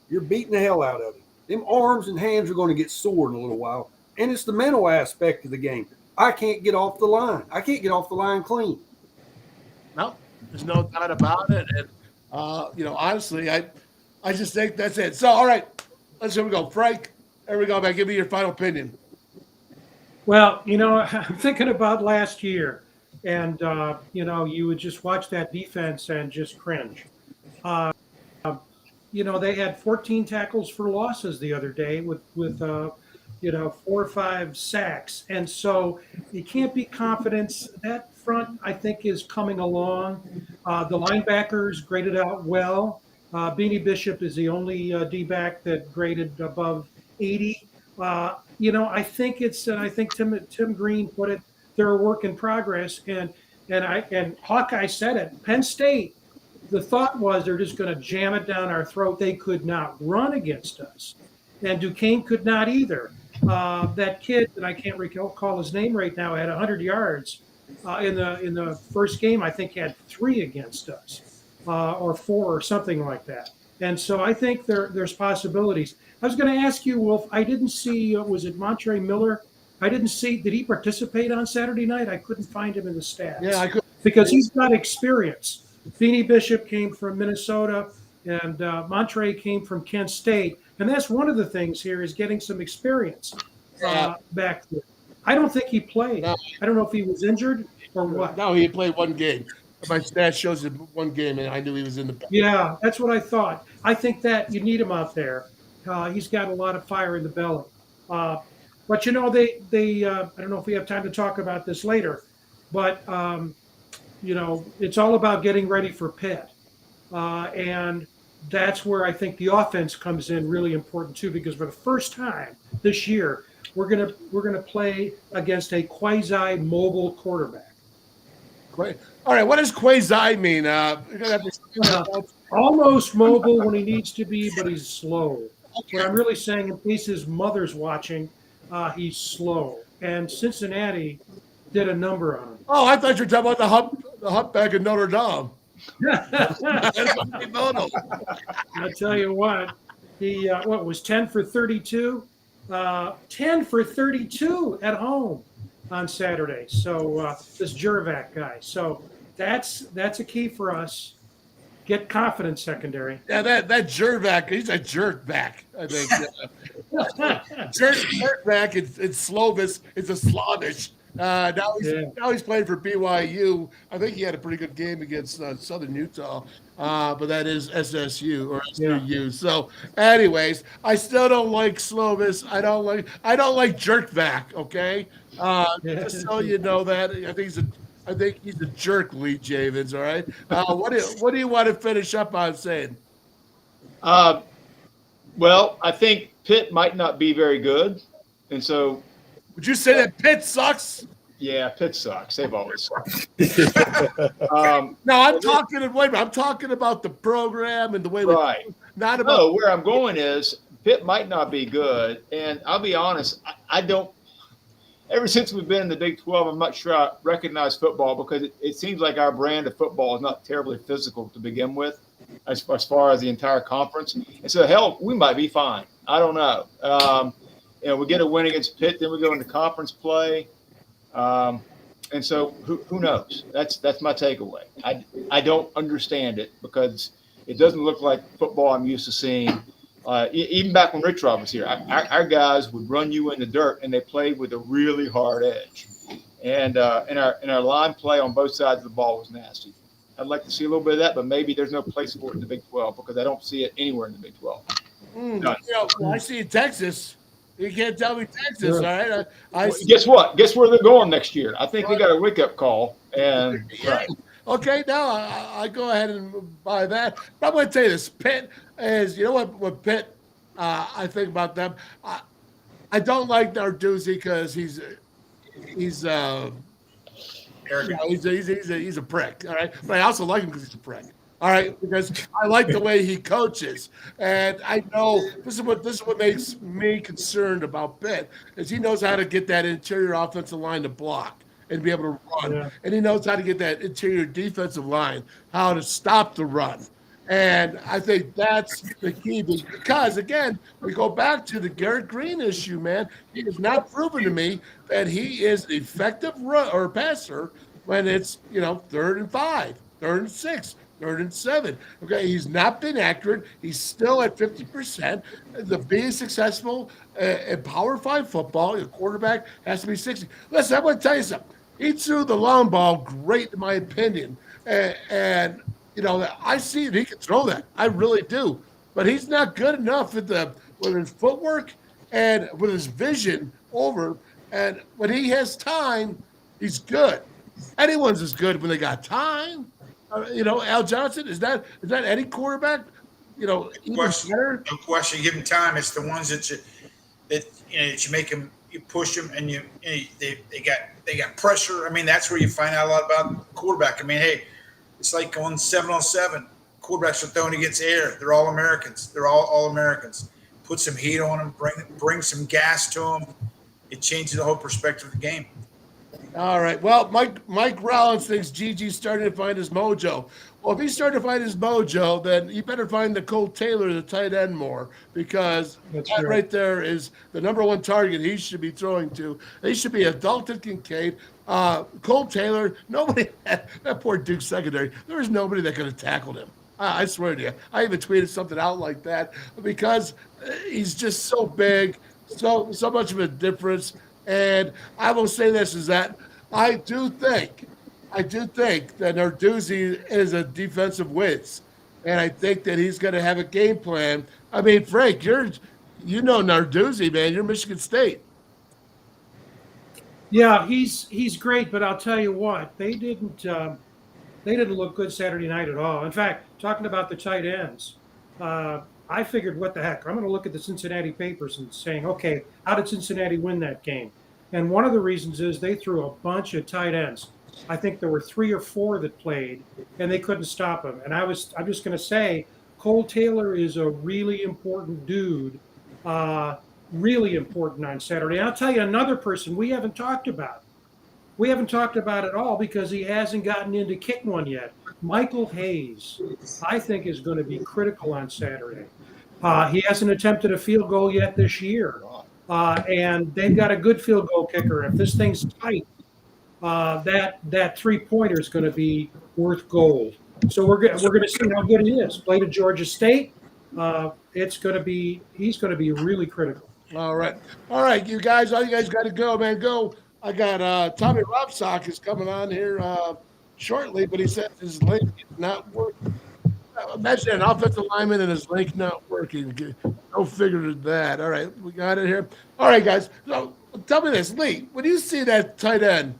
You're beating the hell out of him. Them arms and hands are going to get sore in a little while. And it's the mental aspect of the game. I can't get off the line. I can't get off the line clean. No, there's no doubt about it. And, honestly, I just think that's it. So, all right, here we go. Frank, there we go, man. Give me your final opinion. Well, I'm thinking about last year, and, you would just watch that defense and just cringe. They had 14 tackles for losses the other day with 4 or 5 sacks. And so you can't be confident. That front, I think, is coming along. The linebackers graded out well. Beanie Bishop is the only D-back that graded above 80. I think Tim Green put it, they're a work in progress. And Hawkeye said it. Penn State, the thought was they're just going to jam it down our throat. They could not run against us. And Duquesne could not either. That kid, and I can't recall his name right now, had 100 yards in the first game. I think had 3 against us, or 4 or something like that. And so I think there's possibilities. I was going to ask you, Wolf. I didn't see. Was it Montre Miller? I didn't see. Did he participate on Saturday night? I couldn't find him in the stats. Yeah, I could because he's got experience. Beanie Bishop came from Minnesota. And Montre came from Kent State. And that's one of the things here is getting some experience back there. I don't think he played. No. I don't know if he was injured or what. No, he played one game. My stat shows it one game, and I knew he was in the back. Yeah, that's what I thought. I think that you need him out there. He's got a lot of fire in the belly. But you know, they I don't know if we have time to talk about this later, but you know, it's all about getting ready for Pitt, and that's where I think the offense comes in really important too, because for the first time this year, we're gonna play against a quasi mobile quarterback. All right, what does quasi mean? Almost mobile when he needs to be, but he's slow. Okay. What I'm really saying, in case his mother's watching, he's slow. And Cincinnati did a number on him. Oh, I thought you were talking about the humpback in Notre Dame. I tell you what, he what was 10 for 32? 10 for 32 at home on Saturday. So this Jurvac guy. So that's a key for us. Get confidence secondary. Yeah, that Jurvac, he's a jerk back, I think. jerk back, it's Slovis, it's a Slavish. Now he's playing for BYU. I think he had a pretty good game against Southern Utah, but that is SSU or SUU. Yeah. So, anyways, I still don't like Slovis. I don't like Jerkback. Okay, just so you know that. I think he's a jerk, Lee Javins. All right. What do you want to finish up on saying? Well, I think Pitt might not be very good, and so. Would you say that Pitt sucks? Yeah, Pitt sucks. They've always sucked. No, I'm talking about the program and the way. Right. Not about. No, where I'm going is Pitt might not be good, and I'll be honest, I don't. Ever since we've been in the Big 12, I'm not sure I recognize football because it seems like our brand of football is not terribly physical to begin with, as far as the entire conference. And so, hell, we might be fine. I don't know. You know, we get a win against Pitt, then we go into conference play, and so who knows? That's my takeaway. I don't understand it because it doesn't look like football I'm used to seeing. Even back when Rich Rod was here, our guys would run you in the dirt, and they played with a really hard edge. And our line play on both sides of the ball was nasty. I'd like to see a little bit of that, but maybe there's no place for it in the Big 12 because I don't see it anywhere in the Big 12. I see in Texas. You can't tell me Texas, all right? Guess what? Guess where they're going next year? I think they got a wake-up call. And right. Okay, now I go ahead and buy that. But I'm going to tell you this. Pitt is, you know what Pitt, I think about them. I don't like Narduzzi because he's arrogant. He's a prick, all right? But I also like him because he's a prick. All right, because I like the way he coaches, and I know this is what makes me concerned about Pitt is he knows how to get that interior offensive line to block and be able to run, and he knows how to get that interior defensive line how to stop the run, and I think that's the key because again we go back to the Garrett Green issue, man. He has not proven to me that he is an effective passer when it's 3rd and 5, 3rd and 6. 3rd and 7. Okay, he's not been accurate. He's still at 50%. The being successful in Power 5 football, your quarterback has to be 60. Listen, I'm going to tell you something. He threw the long ball great, in my opinion. And I see that he can throw that. I really do. But he's not good enough with his footwork and with his vision over. And when he has time, he's good. Anyone's as good when they got time. Al Johnson, is that any quarterback? No question. Give him time. It's the ones that you make them, you push them, and they got pressure. I mean, that's where you find out a lot about quarterback. I mean, hey, it's like going 7-on-7. Quarterbacks are thrown against air. They're all Americans. They're all Americans. Put some heat on them. Bring some gas to them. It changes the whole perspective of the game. All right. Well, Mike Rollins thinks Gigi's starting to find his mojo. Well, if he's starting to find his mojo, then you better find Nicole Taylor, the tight end, more because that right there is the number one target he should be throwing to. He should be Dalton Kincaid. Cole Taylor, nobody, that poor Duke secondary, there was nobody that could have tackled him. I swear to you, I even tweeted something out like that because he's just so big, so much of a difference. And I will say this is that I do think that Narduzzi is a defensive whiz, and I think that he's going to have a game plan. I mean, Frank, you know Narduzzi, man. You're Michigan State. Yeah, he's great, but I'll tell you what, they didn't look good Saturday night at all. In fact, talking about the tight ends, I figured, what the heck? I'm going to look at the Cincinnati papers and saying, okay, how did Cincinnati win that game? And one of the reasons is they threw a bunch of tight ends. I think there were 3 or 4 that played, and they couldn't stop them. And I'm just going to say, Cole Taylor is a really important dude, really important on Saturday. And I'll tell you another person we haven't talked about. We haven't talked about it all because he hasn't gotten into kick one yet. Michael Hayes, I think, is going to be critical on Saturday. He hasn't attempted a field goal yet this year. And they've got a good field goal kicker. If this thing's tight, that three-pointer is going to be worth gold. So we're going to see how good he is. Played at Georgia State. He's going to be really critical. All right, you guys. All you guys got to go, man. Go. I got Tommy Robsock is coming on here shortly, but he said his link is not working. Imagine an offensive lineman and his link not working. Go figure that. All right, we got it here. All right, guys. So tell me this, Lee. When you see that tight end,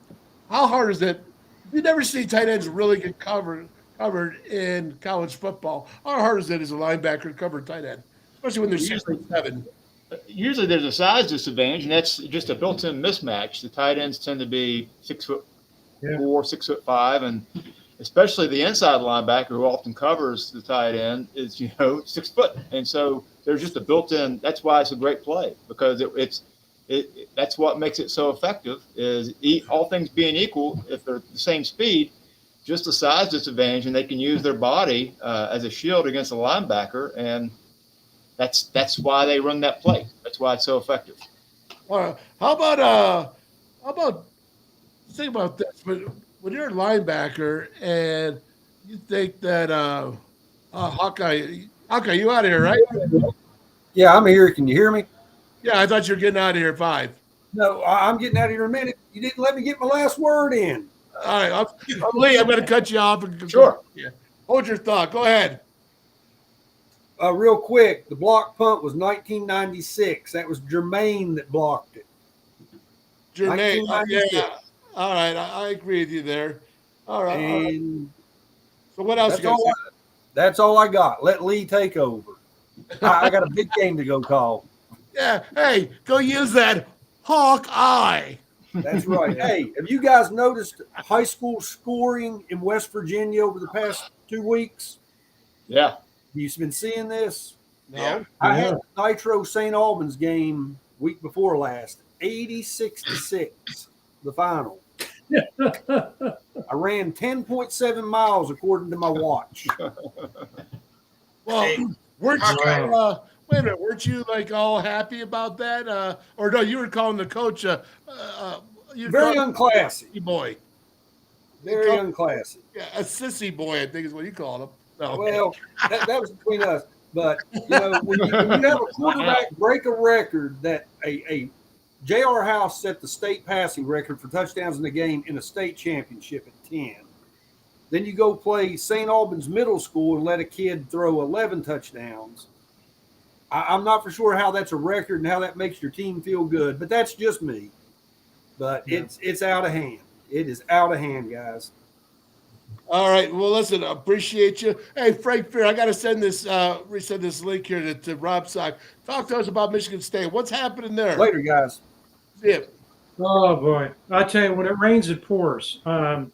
how hard is it? You never see tight ends really get covered in college football. How hard is it as a linebacker to cover tight end, especially when they're 6'7"? Usually there's a size disadvantage, and that's just a built-in mismatch. The tight ends tend to be 6'4", 6'5", and especially the inside linebacker who often covers the tight end is 6 foot, and so there's just a built-in. That's why it's a great play, because that's what makes it so effective. Is all things being equal, if they're the same speed, just a size disadvantage, and they can use their body as a shield against a linebacker, and that's why they run that play. That's why it's so effective. All right. How about think about this? But when you're a linebacker and you think that Hawkeye, you out of here, right? Yeah, I'm here. Can you hear me? Yeah, I thought you were getting out of here at 5. No, I'm getting out of here in a minute. You didn't let me get my last word in. All right, I'm Lee. I'm going to cut you off. Sure. Yeah. Hold your thought. Go ahead. Real quick, the block punt was 1996. That was Jermaine that blocked it. Jermaine. Yeah. All right, I agree with you there. All right. And so what else? That's all I got. Let Lee take over. I got a big game to go call. Yeah. Hey, go use that Hawkeye. That's right. Hey, have you guys noticed high school scoring in West Virginia over the past 2 weeks? Yeah. You've been seeing this? No. I had the Nitro St. Albans game week before last, 86-6, the final. I ran 10.7 miles according to my watch. Well, weren't you, wait a minute, weren't you like all happy about that? Or no, you were calling the coach very unclassy. Boy. Very unclassy. Yeah, a sissy boy, I think is what you called him. No. Well, that was between us. But, when you have a quarterback break a record that a J.R. House set the state passing record for touchdowns in the game in a state championship at 10. Then you go play St. Albans Middle School and let a kid throw 11 touchdowns. I'm not for sure how that's a record and how that makes your team feel good, but that's just me. But it's out of hand. It is out of hand, guys. All right. Well, listen, I appreciate you. Hey, Frank Fear, I got to resend this link here to Rob Sock. Talk to us about Michigan State. What's happening there? Later, guys. See ya. Oh, boy. I tell you, when it rains, it pours. And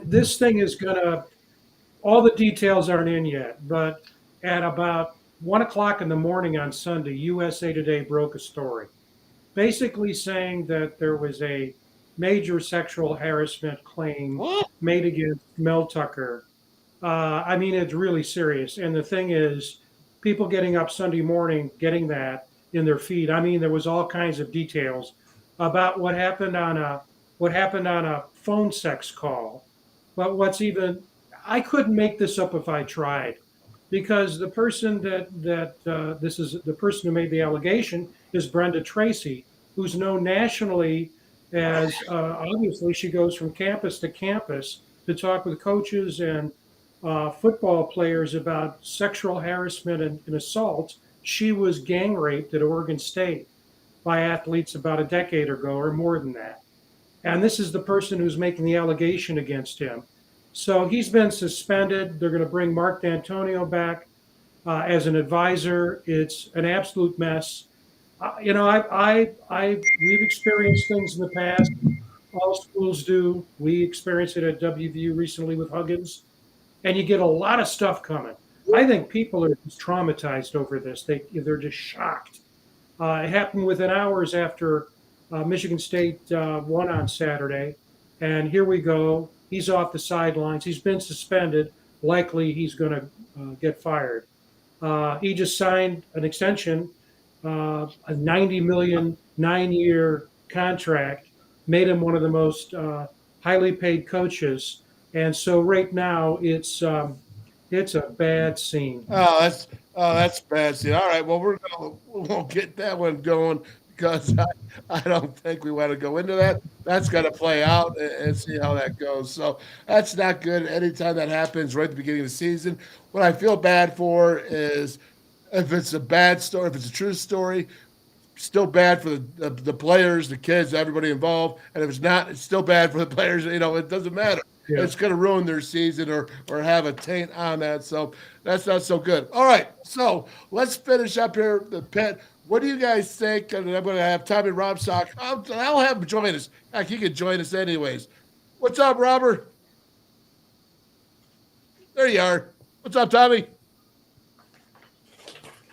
this thing is going to – all the details aren't in yet, but at about 1 o'clock in the morning on Sunday, USA Today broke a story basically saying that there was a major sexual harassment claim made against Mel Tucker. I mean, it's really serious. And the thing is, people getting up Sunday morning, getting that in their feed. I mean, there was all kinds of details about what happened on a phone sex call But I couldn't make this up if I tried, because the person this is the person who made the allegation is Brenda Tracy, who's known nationally as obviously she goes from campus to campus to talk with coaches and football players about sexual harassment and assault. She was gang raped at Oregon State by athletes about a decade ago or more than that. And this is the person who's making the allegation against him. So he's been suspended. They're going to bring Mark D'Antonio back as an advisor. It's an absolute mess. We've experienced things in the past. All schools do. We experienced it at WVU recently with Huggins, and you get a lot of stuff coming. I think people are just traumatized over this. They're just shocked. It happened within hours after Michigan State won on Saturday, and here we go. He's off the sidelines. He's been suspended. Likely he's going to get fired. He just signed an extension, a $90 million 9-year contract, made him one of the most highly paid coaches. And so right now it's a bad scene. Oh, that's bad scene. All right, well we won't get that one going because I don't think we want to go into that. That's got to play out and see how that goes. So that's not good. Anytime that happens right at the beginning of the season, what I feel bad for is if it's a bad story, if it's a true story, still bad for the players, the kids, everybody involved. And if it's not, it's still bad for the players. It doesn't matter. Yeah. It's going to ruin their season or have a taint on that. So that's not so good. All right, so let's finish up here the pit. What do you guys think? And I'm going to have Tommy Robsock. I'll have him join us. Heck, he could join us anyways. What's up, Robert? There you are. What's up, Tommy?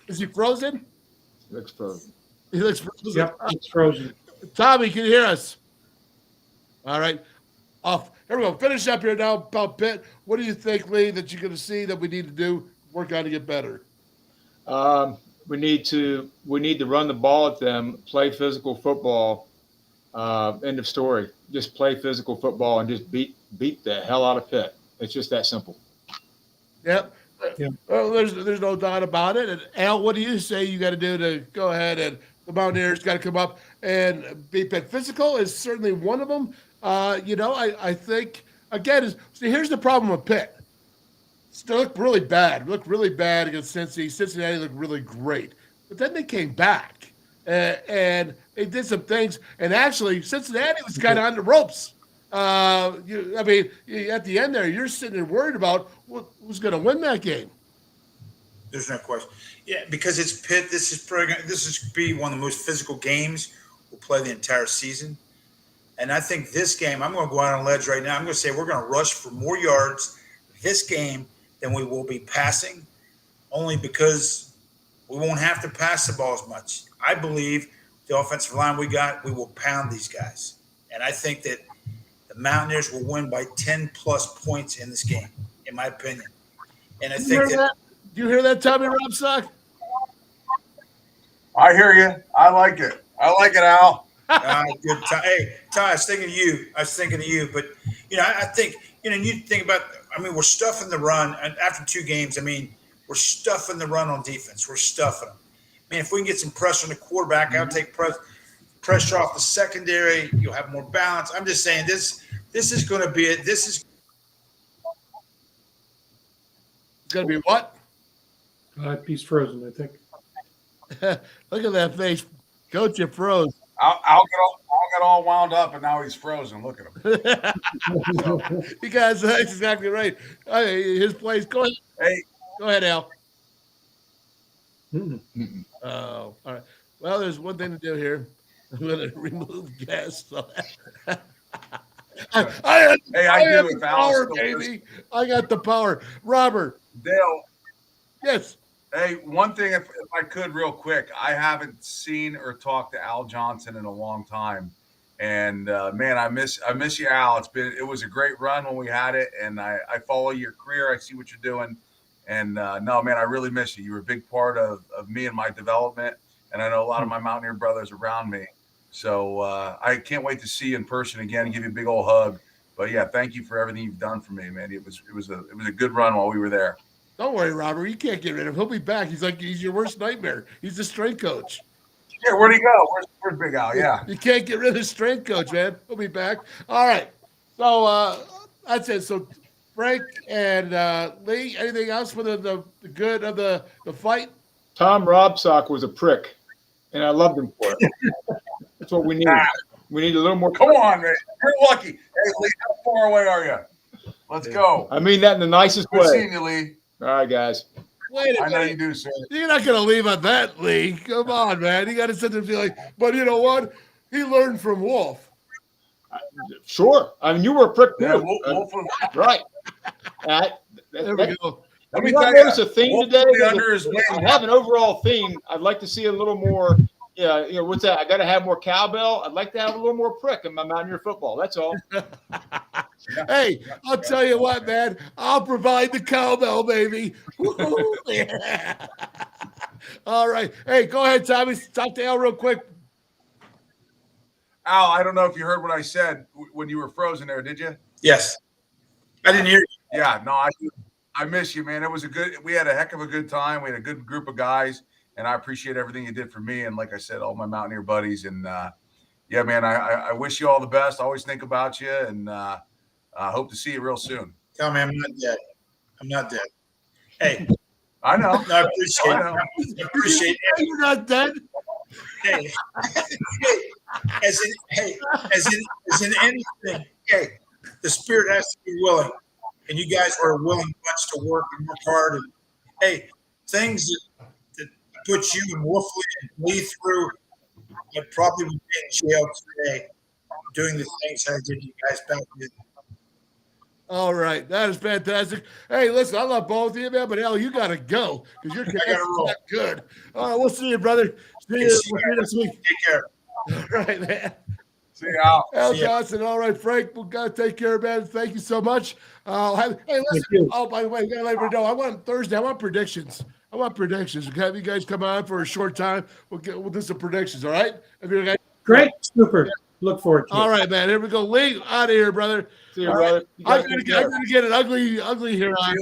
Is he frozen? He looks frozen. He looks frozen. Yep, it's frozen. Tommy, can you hear us? All right. Off. Here we go. Finish up here now about Pitt. What do you think, Lee, that you're going to see that we need to do, work on to get better? We need to run the ball at them, play physical football. End of story. Just play physical football and just beat the hell out of Pitt. It's just that simple. Yep. Yeah. Well, there's no doubt about it. And Al, what do you say you got to do to go ahead and the Mountaineers got to come up and beat Pitt? Physical is certainly one of them. I think again here's the problem with Pitt. They looked really bad. Looked really bad against Cincy. Cincinnati looked really great, but then they came back and they did some things. And actually, Cincinnati was kind of on the ropes. At the end there, you're sitting there worried about who's going to win that game. There's no question. Yeah, because it's Pitt. This is be one of the most physical games we'll play the entire season. And I think this game, I'm going to go out on a ledge right now. I'm going to say we're going to rush for more yards this game than we will be passing, only because we won't have to pass the ball as much. I believe the offensive line we will pound these guys. And I think that the Mountaineers will win by 10-plus points in this game, in my opinion. And I think that. Do you hear that, Tommy Robsock? I hear you. I like it. Al. Good. Hey, Ty, I was thinking of you. But, I think, you think about, we're stuffing the run. And after 2 games, we're stuffing the run on defense. We're stuffing them. If we can get some pressure on the quarterback, I'll take pressure off the secondary. You'll have more balance. I'm just saying this is going to be it. This is going to be what? He's frozen, I think. Look at that face. Coach, you froze. I'll get all wound up, and now he's frozen. Look at him. You guys, that's exactly right. His place. Go ahead. Hey. Go ahead, Al. Oh, all right. Well, there's one thing to do here. I'm going to remove gas. So I got the power, baby. I got the power. Robert. Dale. Yes. Hey, one thing, if I could, real quick, I haven't seen or talked to Al Johnson in a long time, and man, I miss you, Al. It was a great run when we had it, and I follow your career. I see what you're doing, and no, man, I really miss you. You were a big part of me and my development, and I know a lot of my Mountaineer brothers around me. So I can't wait to see you in person again and give you a big old hug. But yeah, thank you for everything you've done for me, man. It was a good run while we were there. Don't worry, Robert. You can't get rid of him. He'll be back. He's your worst nightmare. He's the strength coach. Yeah, where'd he go? Where's Big Al? Yeah. You can't get rid of the strength coach, man. He'll be back. All right. So that's it. So Frank and Lee, anything else for the good of the fight? Tom Robsock was a prick, and I loved him for it. That's what we need. We need a little more. Come on, man. You're lucky. Hey, Lee, how far away are you? Let's go. I mean that in the nicest Good way. seeing you, Lee. All right, guys. Wait a I know minute. you do, sir. You're not going to leave on that, Lee. Come on, man. You got to sit there and be like, but you know what? He learned from Wolf. Sure. I mean, you were a prick too. Yeah, Wolf right. There we go. Let Have me you not tell you, noticed a theme Wolf today? will be under his wing. I have an overall theme. I'd like to see a little more. Yeah, what's that? I got to have more cowbell. I'd like to have a little more prick in my Mountaineer football. That's all. Hey, I'll tell you what, man. I'll provide the cowbell, baby. Yeah. All right. Hey, go ahead, Tommy. Talk to Al real quick. Al, I don't know if you heard what I said when you were frozen there, did you? Yes. I didn't hear you. Yeah, no, I miss you, man. We had a heck of a good time. We had a good group of guys, and I appreciate everything you did for me. And like I said, all my Mountaineer buddies. And yeah, man, I wish you all the best. I always think about you, and I hope to see you real soon. Tell me I'm not dead. I'm not dead. Hey, I know. I appreciate it. You're not dead. Hey, as in anything, hey, the spirit has to be willing, and you guys are a willing bunch to work and work hard. And hey, things that put you and Wolfley and Lee through, I probably would be in jail today doing the things I did to you guys back then. All right. That is fantastic. Hey, listen, I love both of you, man, but Al, you got to go because your connection's not good. All right. We'll see you, brother. See you next week. Take care. All right, man. See you, Al. Al See ya. Johnson. All right, Frank. We got to take care, man. Thank you so much. Hey, listen. Oh, by the way, we got to let everybody know. I want Thursday. I want predictions. Have you guys come on for a short time. We'll do some predictions. All right. Great. Super. Look forward to it. All right, man. Here we go. Lee, out of here, brother. See you, brother. I'm gonna get an ugly here on.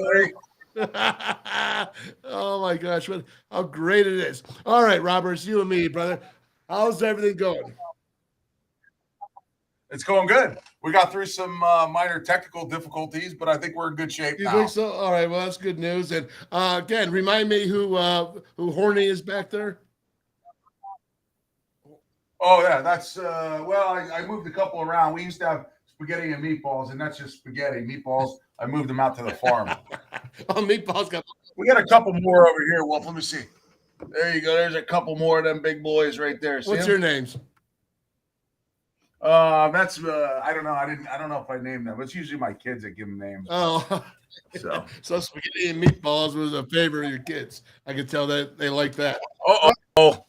Oh my gosh, how great it is. All right, Robert, it's you and me, brother. How's everything going? It's going good. We got through some minor technical difficulties, but I think we're in good shape You now. think so? All right, well, that's good news. And again, remind me who Horny is back there. Oh yeah, that's well, I moved a couple around. We used to have spaghetti and meatballs, and that's just spaghetti. Meatballs, I moved them out to the farm. Oh, meatballs got. We got a couple more over here, Wolf. Let me see. There you go. There's a couple more of them big boys right there. See What's them? your names? That's I don't know. I don't know if I named them. It's usually my kids that give them names. Oh, so spaghetti and meatballs was a favorite of your kids. I could tell that they like that. Oh.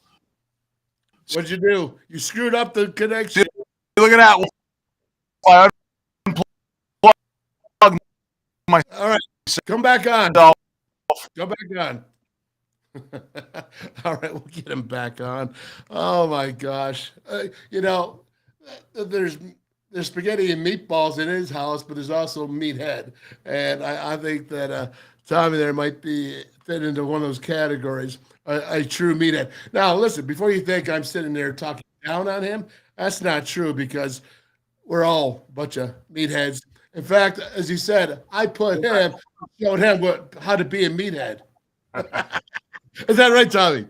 What'd you do? You screwed up the connection. Look at that. I unplugged All right, come back on. myself. Go back on. All right, we'll get him back on. Oh my gosh, there's spaghetti and meatballs in his house, but there's also meathead, and I think that Tommy there might be fit into one of those categories, a true meathead. Now, listen, before you think I'm sitting there talking down on him, that's not true because we're all a bunch of meatheads. In fact, as he said, I showed him how to be a meathead. Is that right, Tommy?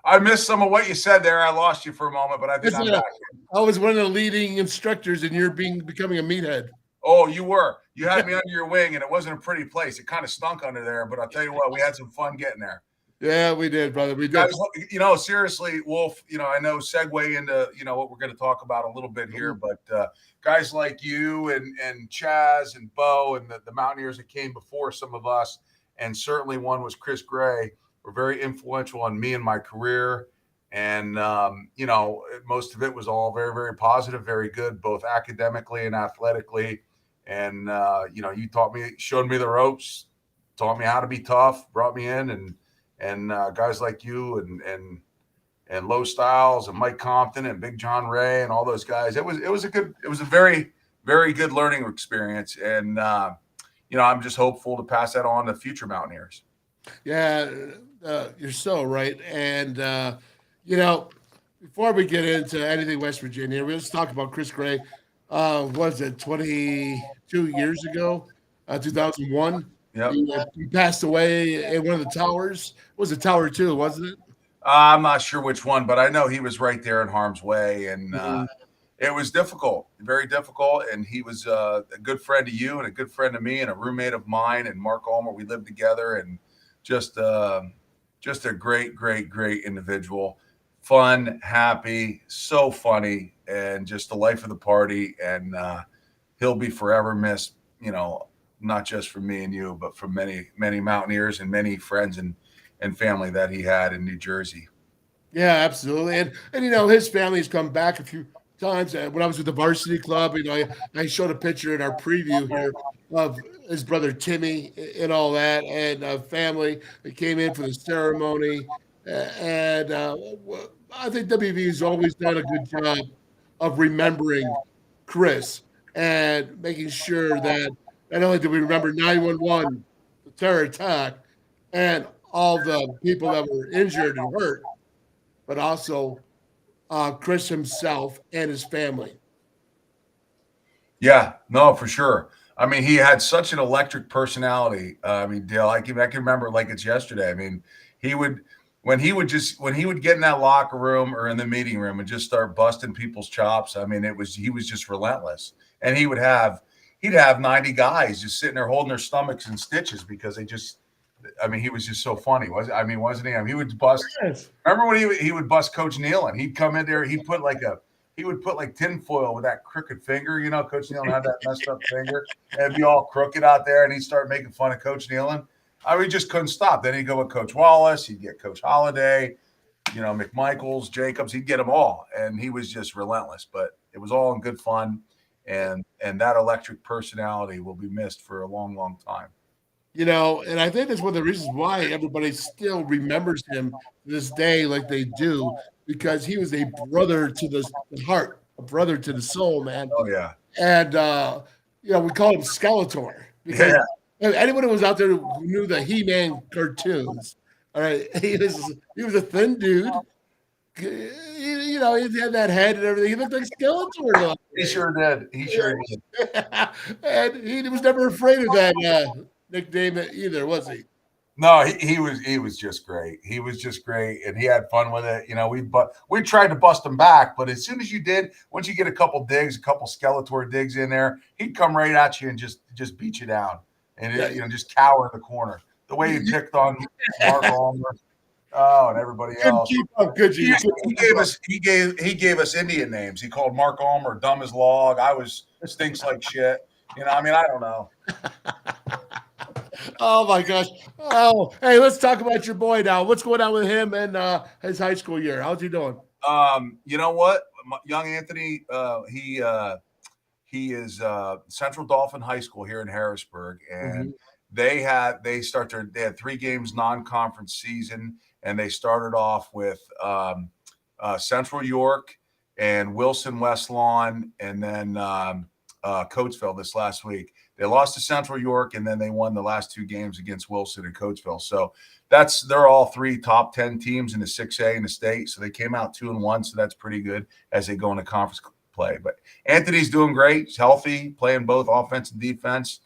I missed some of what you said there. I lost you for a moment, but I think I'm back. I was one of the leading instructors, and you're becoming a meathead. Oh, you were. You had me under your wing, and it wasn't a pretty place. It kind of stunk under there, but I'll tell you what, we had some fun getting there. Yeah, we did, brother. We did. Seriously, Wolf, I know segue into, what we're going to talk about a little bit here, but guys like you and Chaz and Bo and the Mountaineers that came before some of us, and certainly one was Chris Gray, were very influential on me and my career. And, most of it was all very, very positive, very good, both academically and athletically. And, you showed me the ropes, taught me how to be tough, brought me in, and guys like you and Low Styles and Mike Compton and Big John Ray and all those guys. It was a very very good learning experience. And, I'm just hopeful to pass that on to future Mountaineers. Yeah, you're so right. And, before we get into anything West Virginia, let's talk about Chris Gray. Was it 22 years ago, 2001? Yep. He passed away in one of the towers. It was a Tower 2, wasn't it? I'm not sure which one, but I know he was right there in harm's way. And it was difficult, very difficult. And he was a good friend to you and a good friend to me and a roommate of mine and Mark Ulmer. We lived together, and just a great, great, great individual. Fun, happy, so funny, and just the life of the party. And he'll be forever missed, not just from me and you, but from many, many Mountaineers and many friends and family that he had in New Jersey. Yeah, absolutely. And his family's come back a few times. When I was with the varsity club, I showed a picture in our preview here of his brother Timmy and all that, and family that came in for the ceremony. And I think WV has always done a good job of remembering Chris and making sure that not only do we remember 911, the terror attack, and all the people that were injured and hurt, but also Chris himself and his family. Yeah, no, for sure. I mean, he had such an electric personality. Dale, I can remember like it's yesterday. I mean, when he would get in that locker room or in the meeting room and just start busting people's chops. I mean, he was just relentless. And he'd have 90 guys just sitting there holding their stomachs in stitches because he was just so funny. Wasn't he? I mean, he would bust. Yes. Remember when he would bust Coach Nealon? He'd come in there. He would put like tinfoil with that crooked finger. Coach Nealon had that messed up finger. And it'd be all crooked out there, and he'd start making fun of Coach Nealon. We just couldn't stop. Then he'd go with Coach Wallace. He'd get Coach Holliday, McMichaels, Jacobs. He'd get them all, and he was just relentless. But it was all in good fun, and that electric personality will be missed for a long, long time. And I think that's one of the reasons why everybody still remembers him to this day like they do, because he was a brother to the heart, a brother to the soul, man. Oh, yeah. And, we call him Skeletor. Because anyone who was out there who knew the He-Man cartoons, all right, he was a thin dude. He had that head and everything. He looked like Skeletor. He sure did. And he was never afraid of that nickname either, was he? No, he was just great. He was just great, and he had fun with it. We tried to bust him back, but as soon as once you get a couple Skeletor digs in there, he'd come right at you and just beat you down, and just cower in the corner. The way he picked on Mark Ulmer, and everybody else. He gave us Indian names. He called Mark Ulmer dumb as log. I was stinks like shit. I don't know. Oh my gosh. Oh, hey, let's talk about your boy now. What's going on with him and his high school year? How's he doing? You know what? Young Anthony, he is Central Dauphin High School here in Harrisburg, and they had 3 games non-conference season, and they started off with Central York and Wilson West Lawn, and then Coatesville this last week. They lost to Central York, and then they won the last 2 games against Wilson and Coatesville. So they're all 3 top 10 teams in the 6A in the state. So they came out 2-1. So that's pretty good as they go into conference play. But Anthony's doing great. He's healthy, playing both offense and defense,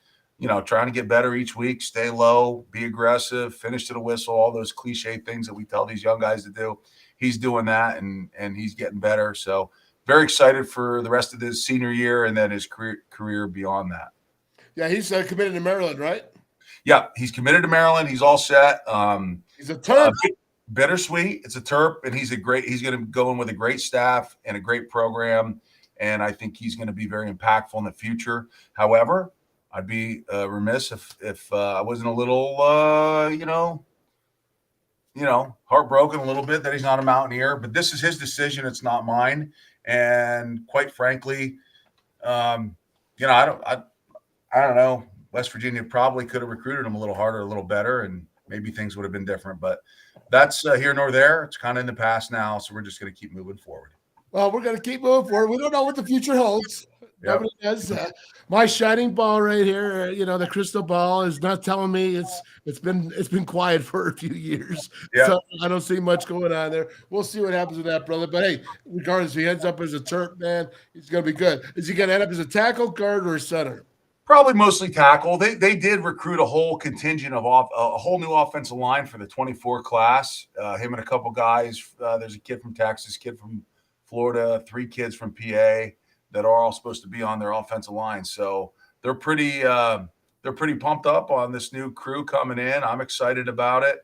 trying to get better each week, stay low, be aggressive, finish to the whistle, all those cliche things that we tell these young guys to do. He's doing that, and he's getting better. So very excited for the rest of his senior year and then his career beyond that. Yeah, he's committed to Maryland, right? Yeah, he's committed to Maryland. He's all set. He's a Terp. Bittersweet. It's a Terp, and he's going to go in with a great staff and a great program, and I think he's going to be very impactful in the future. However, I'd be remiss if I wasn't a little, heartbroken a little bit that he's not a Mountaineer. But this is his decision. It's not mine. And quite frankly, I don't know. West Virginia probably could have recruited him a little harder, a little better, and maybe things would have been different. But that's here nor there. It's kind of in the past now, so we're just going to keep moving forward. Well, we're going to keep moving forward. We don't know what the future holds. Nobody does. My shining ball right here, the crystal ball is not telling me it's been quiet for a few years. Yeah. So I don't see much going on there. We'll see what happens with that, brother. But hey, regardless, if he ends up as a Terp, man, he's gonna be good. Is he gonna end up as a tackle, guard, or a center? Probably mostly tackle. They did recruit a whole contingent of a whole new offensive line for the 24 class. Him and a couple guys. There's a kid from Texas, kid from Florida, 3 kids from PA that are all supposed to be on their offensive line. So they're pretty pumped up on this new crew coming in. I'm excited about it.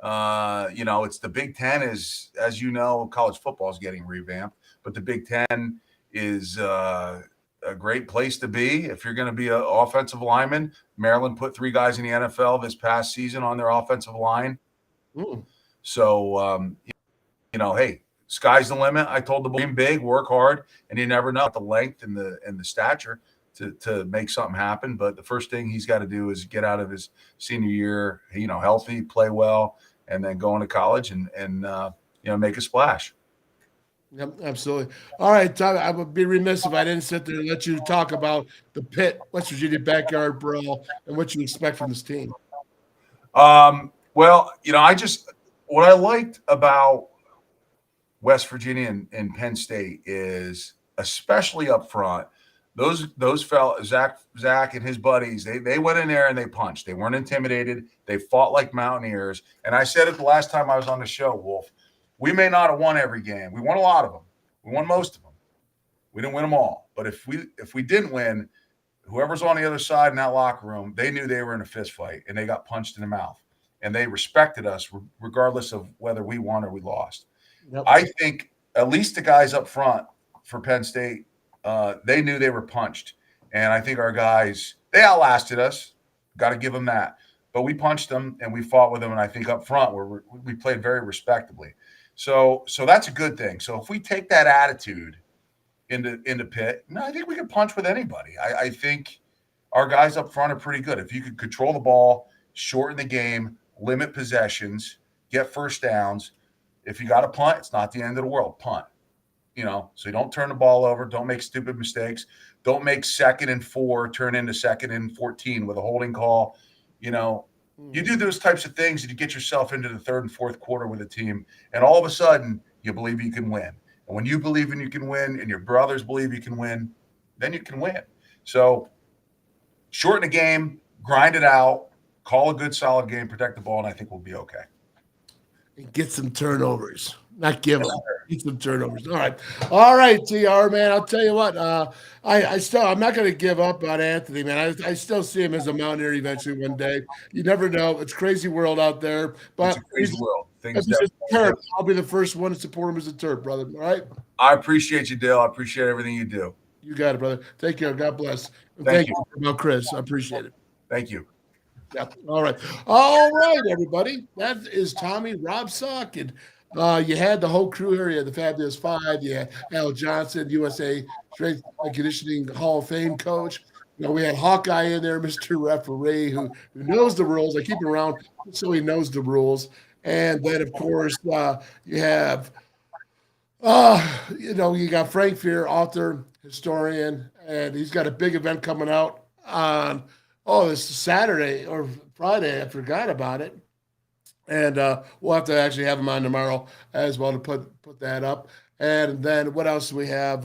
It's the Big Ten is, as you know, college football is getting revamped, but the Big Ten is a great place to be if you're going to be an offensive lineman. Maryland put 3 guys in the NFL this past season on their offensive line. Ooh. So, hey, sky's the limit. I told the boy, dream big, work hard, and you never know the length and the stature to make something happen. But the first thing he's got to do is get out of his senior year, healthy, play well, and then go into college and make a splash. Yep, absolutely. All right, Tom, I would be remiss if I didn't sit there and let you talk about the Pitt, West Virginia backyard brawl and what you expect from this team. Well, what I liked about West Virginia and Penn State is, especially up front, those fellas, Zach and his buddies, they went in there and they punched. They weren't intimidated. They fought like Mountaineers. And I said it the last time I was on the show, Wolf. We may not have won every game. We won a lot of them. We won most of them. We didn't win them all. But if we didn't win, whoever's on the other side in that locker room, they knew they were in a fist fight and they got punched in the mouth. And they respected us regardless of whether we won or we lost. Yep. I think at least the guys up front for Penn State, they knew they were punched. And I think our guys, they outlasted us. Got to give them that. But we punched them and we fought with them. And I think up front we played very respectably. So that's a good thing. So if we take that attitude into Pitt, I think we can punch with anybody. I think our guys up front are pretty good. If you could control the ball, shorten the game, limit possessions, get first downs. If you got to punt, it's not the end of the world. Punt, so you don't turn the ball over. Don't make stupid mistakes. Don't make 2nd and 4 turn into 2nd and 14 with a holding call. You do those types of things and you get yourself into the 3rd and 4th quarter with a team, and all of a sudden you believe you can win. And when you believe in you can win and your brothers believe you can win, then you can win. So shorten the game, grind it out, call a good solid game, protect the ball, and I think we'll be okay. And get some turnovers. Not give them. Get some turnovers. All right, TR, man. I'll tell you what. I'm not going to give up on Anthony, man. I still see him as a Mountaineer eventually one day. You never know. It's a crazy world out there. But it's a crazy world. If he's a Terp, I'll be the first one to support him as a Terp, brother. All right? I appreciate you, Dale. I appreciate everything you do. You got it, brother. Take care. God bless. And thank you about Chris. I appreciate it. Thank you. Yep. All right, everybody. That is Tommy Robsock, and you had the whole crew here. You had the Fabulous Five. You had Al Johnson, USA Strength and Conditioning Hall of Fame coach. We had Hawkeye in there, Mr. Referee, who knows the rules. I keep him around so he knows the rules. And then, of course, you have, you got Frank Fear, author, historian, and he's got a big event coming out on this Saturday or Friday. I forgot about it. And we'll have to actually have him on tomorrow as well to put that up. And then what else do we have?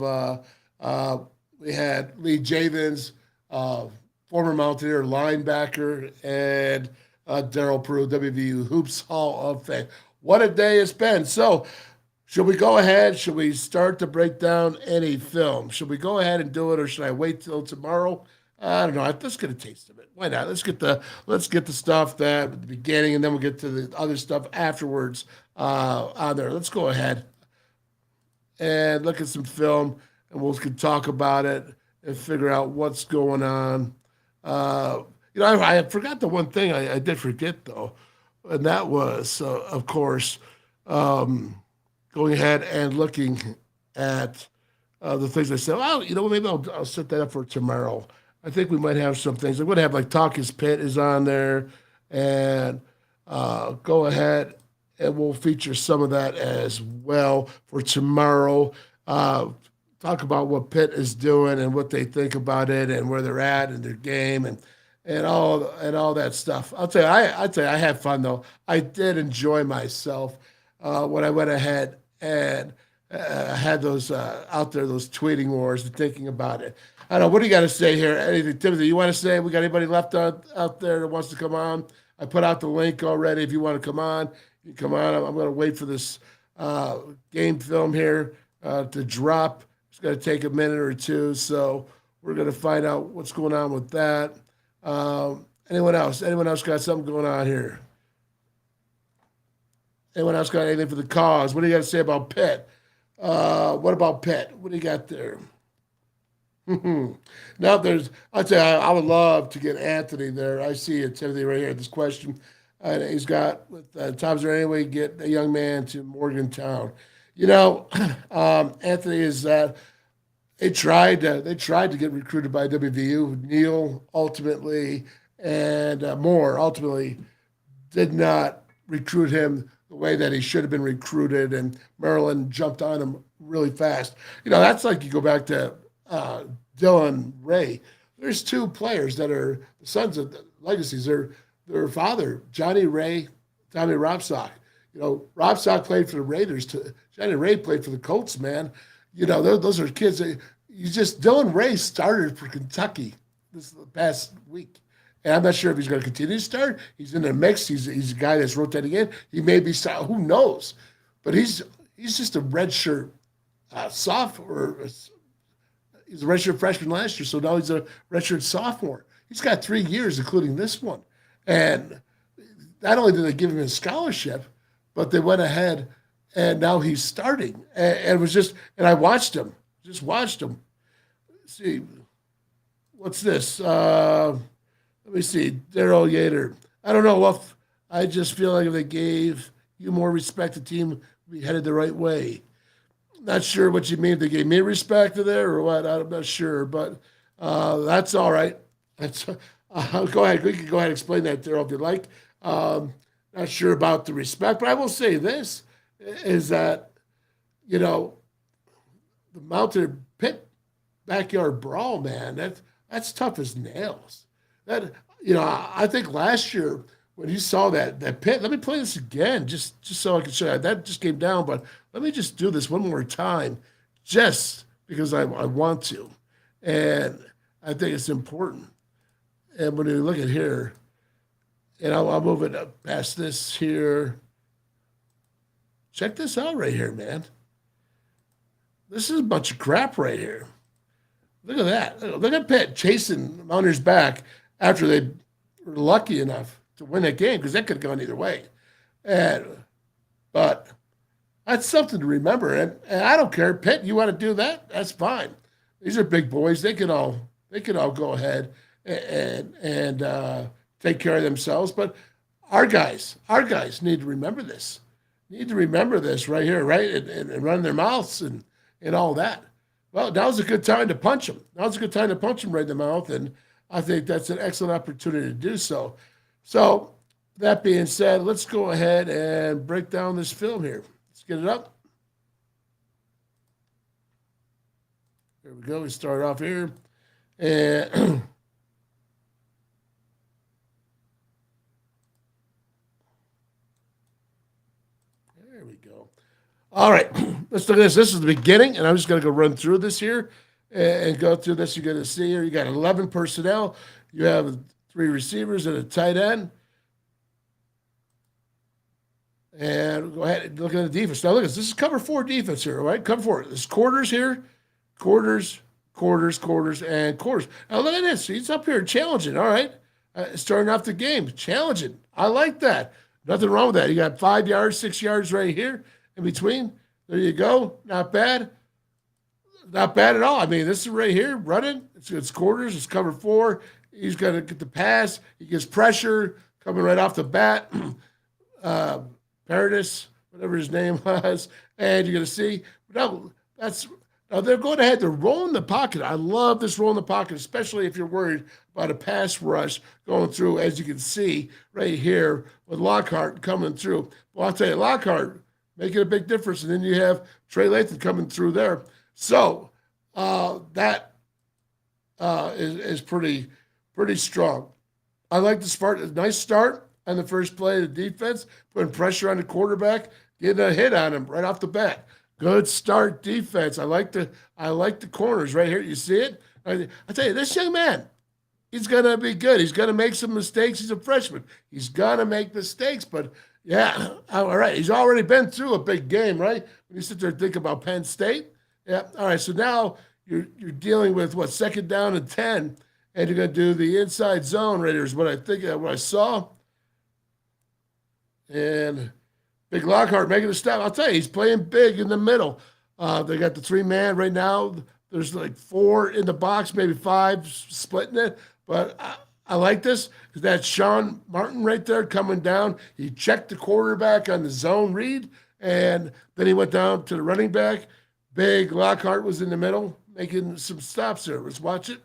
We had Lee Javins, former Mountaineer linebacker, and Darryl Prue, WVU Hoops Hall of Fame. What a day it's been. So should we go ahead? Should we start to break down any film? Should we go ahead and do it, or should I wait till tomorrow? I don't know. Let's get a taste of it. Why not? Let's get the stuff that at the beginning, and then we'll get to the other stuff afterwards on there. Let's go ahead and look at some film, and we'll talk about it and figure out what's going on. I forgot the one thing I did forget though, and that was, of course, going ahead and looking at the things I said. Well, maybe I'll set that up for tomorrow. I think we might have some things. I'm going to have Talk Is Pit is on there, and go ahead and we'll feature some of that as well for tomorrow. To talk about what Pitt is doing and what they think about it and where they're at in their game and all that stuff. I'll tell you, I had fun though. I did enjoy myself when I went ahead and had those out there, those tweeting wars and thinking about it. I don't know. What do you got to say here? Anything, Timothy, you want to say? We got anybody left out there that wants to come on? I put out the link already. If you want to come on, you come on. I'm going to wait for this game film here to drop. It's going to take a minute or two, so we're going to find out what's going on with that. Anyone else? Anyone else got something going on here? Anyone else got anything for the cause? What do you got to say about Pitt? What about Pitt? What do you got there? Now I'll tell you, I would love to get Anthony there. I see it, Timothy, right here, this question. And he's got, with times there anyway, get a young man to Morgantown. You know, Anthony is, they tried to get recruited by WVU. Neal ultimately and Moore ultimately did not recruit him the way that he should have been recruited, and Maryland jumped on him really fast. You know, that's like you go back to Dylan Ray. There's two players that are the sons of the legacies. Their father, Johnny Ray, Tommy Robsock. You know, Robsock played for the Raiders. Johnny Ray played for the Colts, man. You know, those are kids. Dylan Ray started for Kentucky this past week. And I'm not sure if he's going to continue to start. He's in the mix. He's a guy that's rotating in. He may be, who knows? But he's just a redshirt sophomore. He's a redshirt freshman last year, so now he's a redshirt sophomore. He's got 3 years, including this one. And not only did they give him a scholarship, but they went ahead and now he's starting. And it was and I watched him. Just watched him. Let's see, what's this? Let me see. Daryl Yater. I don't know. Well, I just feel like if they gave you more respect, the team would be headed the right way. Not sure what you mean. If they gave me respect there or what. I'm not sure, but that's all right. That's go ahead. We can go ahead and explain that, Daryl, if you'd like. Not sure about the respect, but I will say this is that, you know, the Mountaineer Pitt backyard brawl, man, that's tough as nails. That, you know, I think last year when you saw that Pitt, let me play this again just so I can show you. That just came down, but let me just do this one more time just because I want to. And I think it's important. And when you look at here, and I'll move it up past this here. Check this out right here, man. This is a bunch of crap right here. Look at that. Look at Pitt chasing the Mountaineers back after they were lucky enough to win that game, because that could have gone either way. But that's something to remember. And I don't care. Pitt, you want to do that? That's fine. These are big boys. They can all go ahead and take care of themselves. But our guys need to remember this. Need to remember this right here, right? And run their mouths and all that. Well, now's a good time to punch them. Now's a good time to punch them right in the mouth. And I think that's an excellent opportunity to do so. So that being said, let's go ahead and break down this film here. Let's get it up. There we go. We start off here. And there we go. All right. Let's look at this. This is the beginning, and I'm just going to go run through this here and go through this. You're going to see here, you got 11 personnel. You have 3 receivers and a tight end. And go ahead and look at the defense. Now, look at this. This is cover 4 defense here, right? Cover 4. There's quarters here. Quarters, and quarters. Now, look at this. He's up here challenging, all right? Starting off the game. Challenging. I like that. Nothing wrong with that. You got 5 yards, 6 yards right here in between. There you go. Not bad. Not bad at all. I mean, this is right here, running. It's quarters. It's cover 4. He's going to get the pass. He gets pressure coming right off the bat. Paradis, whatever his name was. And you're going to see. Now they're going ahead. They're rolling the pocket. I love this roll in the pocket, especially if you're worried about a pass rush going through, as you can see right here with Lockhart coming through. Well, I'll tell you, Lockhart making a big difference. And then you have Trey Lathan coming through there. So that is pretty strong. I like the start. A nice start on the first play of the defense, putting pressure on the quarterback, getting a hit on him right off the bat. Good start defense. I like the corners right here. You see it? I tell you, this young man, he's gonna be good. He's gonna make some mistakes. He's a freshman. He's gonna make mistakes, but yeah, all right. He's already been through a big game, right? When you sit there and think about Penn State. Yeah. All right. So now you're dealing with what, 2nd down and 10, and you're gonna do the inside zone right here is what I think what I saw. And Big Lockhart making a step. I'll tell you, he's playing big in the middle. They got the 3-man right now. There's like 4 in the box, maybe 5 splitting it. But I like this because that's Sean Martin right there coming down. He checked the quarterback on the zone read, and then he went down to the running back. Big Lockhart was in the middle, making some stops there. Let's watch it.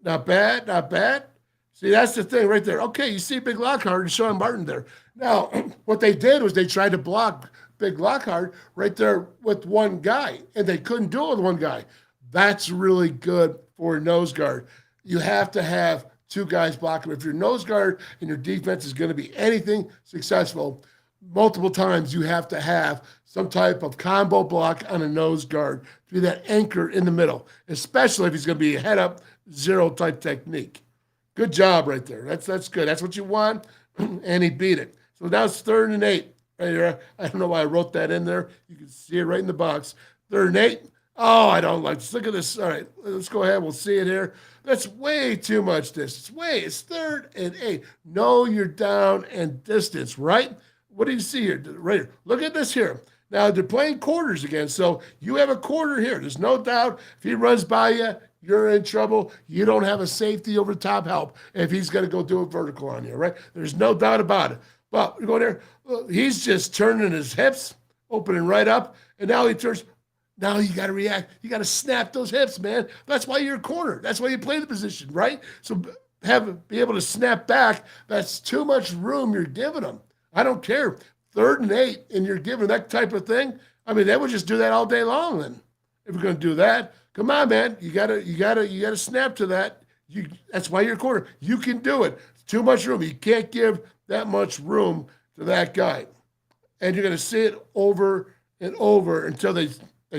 Not bad, not bad. See, that's the thing right there. Okay, you see Big Lockhart and Sean Martin there. Now, what they did was they tried to block Big Lockhart right there with one guy, and they couldn't do it with one guy. That's really good for a nose guard. You have to have 2 guys blocking. If your nose guard and your defense is going to be anything successful, multiple times you have to have some type of combo block on a nose guard to be that anchor in the middle, especially if he's going to be a head-up, zero type technique. Good job right there. That's good. That's what you want, and he beat it. So now it's 3rd and 8 right here. I don't know why I wrote that in there. You can see it right in the box. 3rd and 8. Oh, I don't like this. Look at this. All right, let's go ahead. We'll see it here. That's way too much distance. It's 3rd and 8. No, you're down and distance, right? What do you see here? Right here. Look at this here. Now, they're playing quarters again, so you have a quarter here. There's no doubt if he runs by you, you're in trouble. You don't have a safety over top help if he's going to go do a vertical on you, right? There's no doubt about it. But you're going there. He's just turning his hips, opening right up, and now he turns. Now you got to react. You got to snap those hips, man. That's why you're a corner. That's why you play the position, right? So be able to snap back. That's too much room you're giving them. I don't care. 3rd and 8, and you're giving that type of thing. I mean, they would just do that all day long. Then, if you're going to do that, come on, man. You gotta snap to that. That's why you're a corner. You can do it. It's too much room. You can't give that much room to that guy, and you're going to see it over and over until they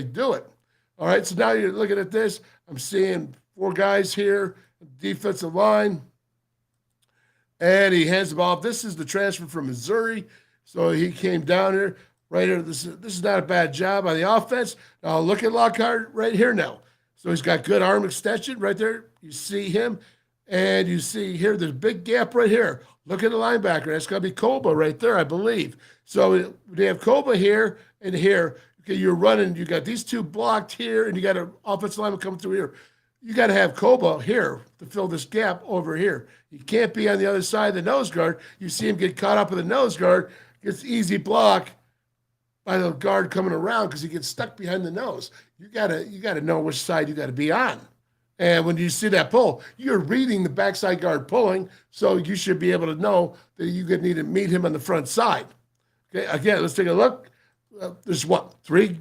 do it. All right. So now you're looking at this. I'm seeing 4 guys here, defensive line, and he hands the ball off. This is the transfer from Missouri. So he came down here right here. This is not a bad job on the offense. Now look at Lockhart right here now. So he's got good arm extension right there. You see him, and you see here there's a big gap right here. Look at the linebacker. That's going to be Koba right there, I believe. So they have Koba here and here. Okay, you're running. You got these 2 blocked here, and you got an offensive lineman coming through here. You got to have Koba here to fill this gap over here. He can't be on the other side of the nose guard. You see him get caught up in the nose guard. Gets easy block by the guard coming around because he gets stuck behind the nose. You gotta know which side you gotta be on. And when you see that pull, you're reading the backside guard pulling, so you should be able to know that you're gonna need to meet him on the front side. Okay, again, let's take a look. There's 3,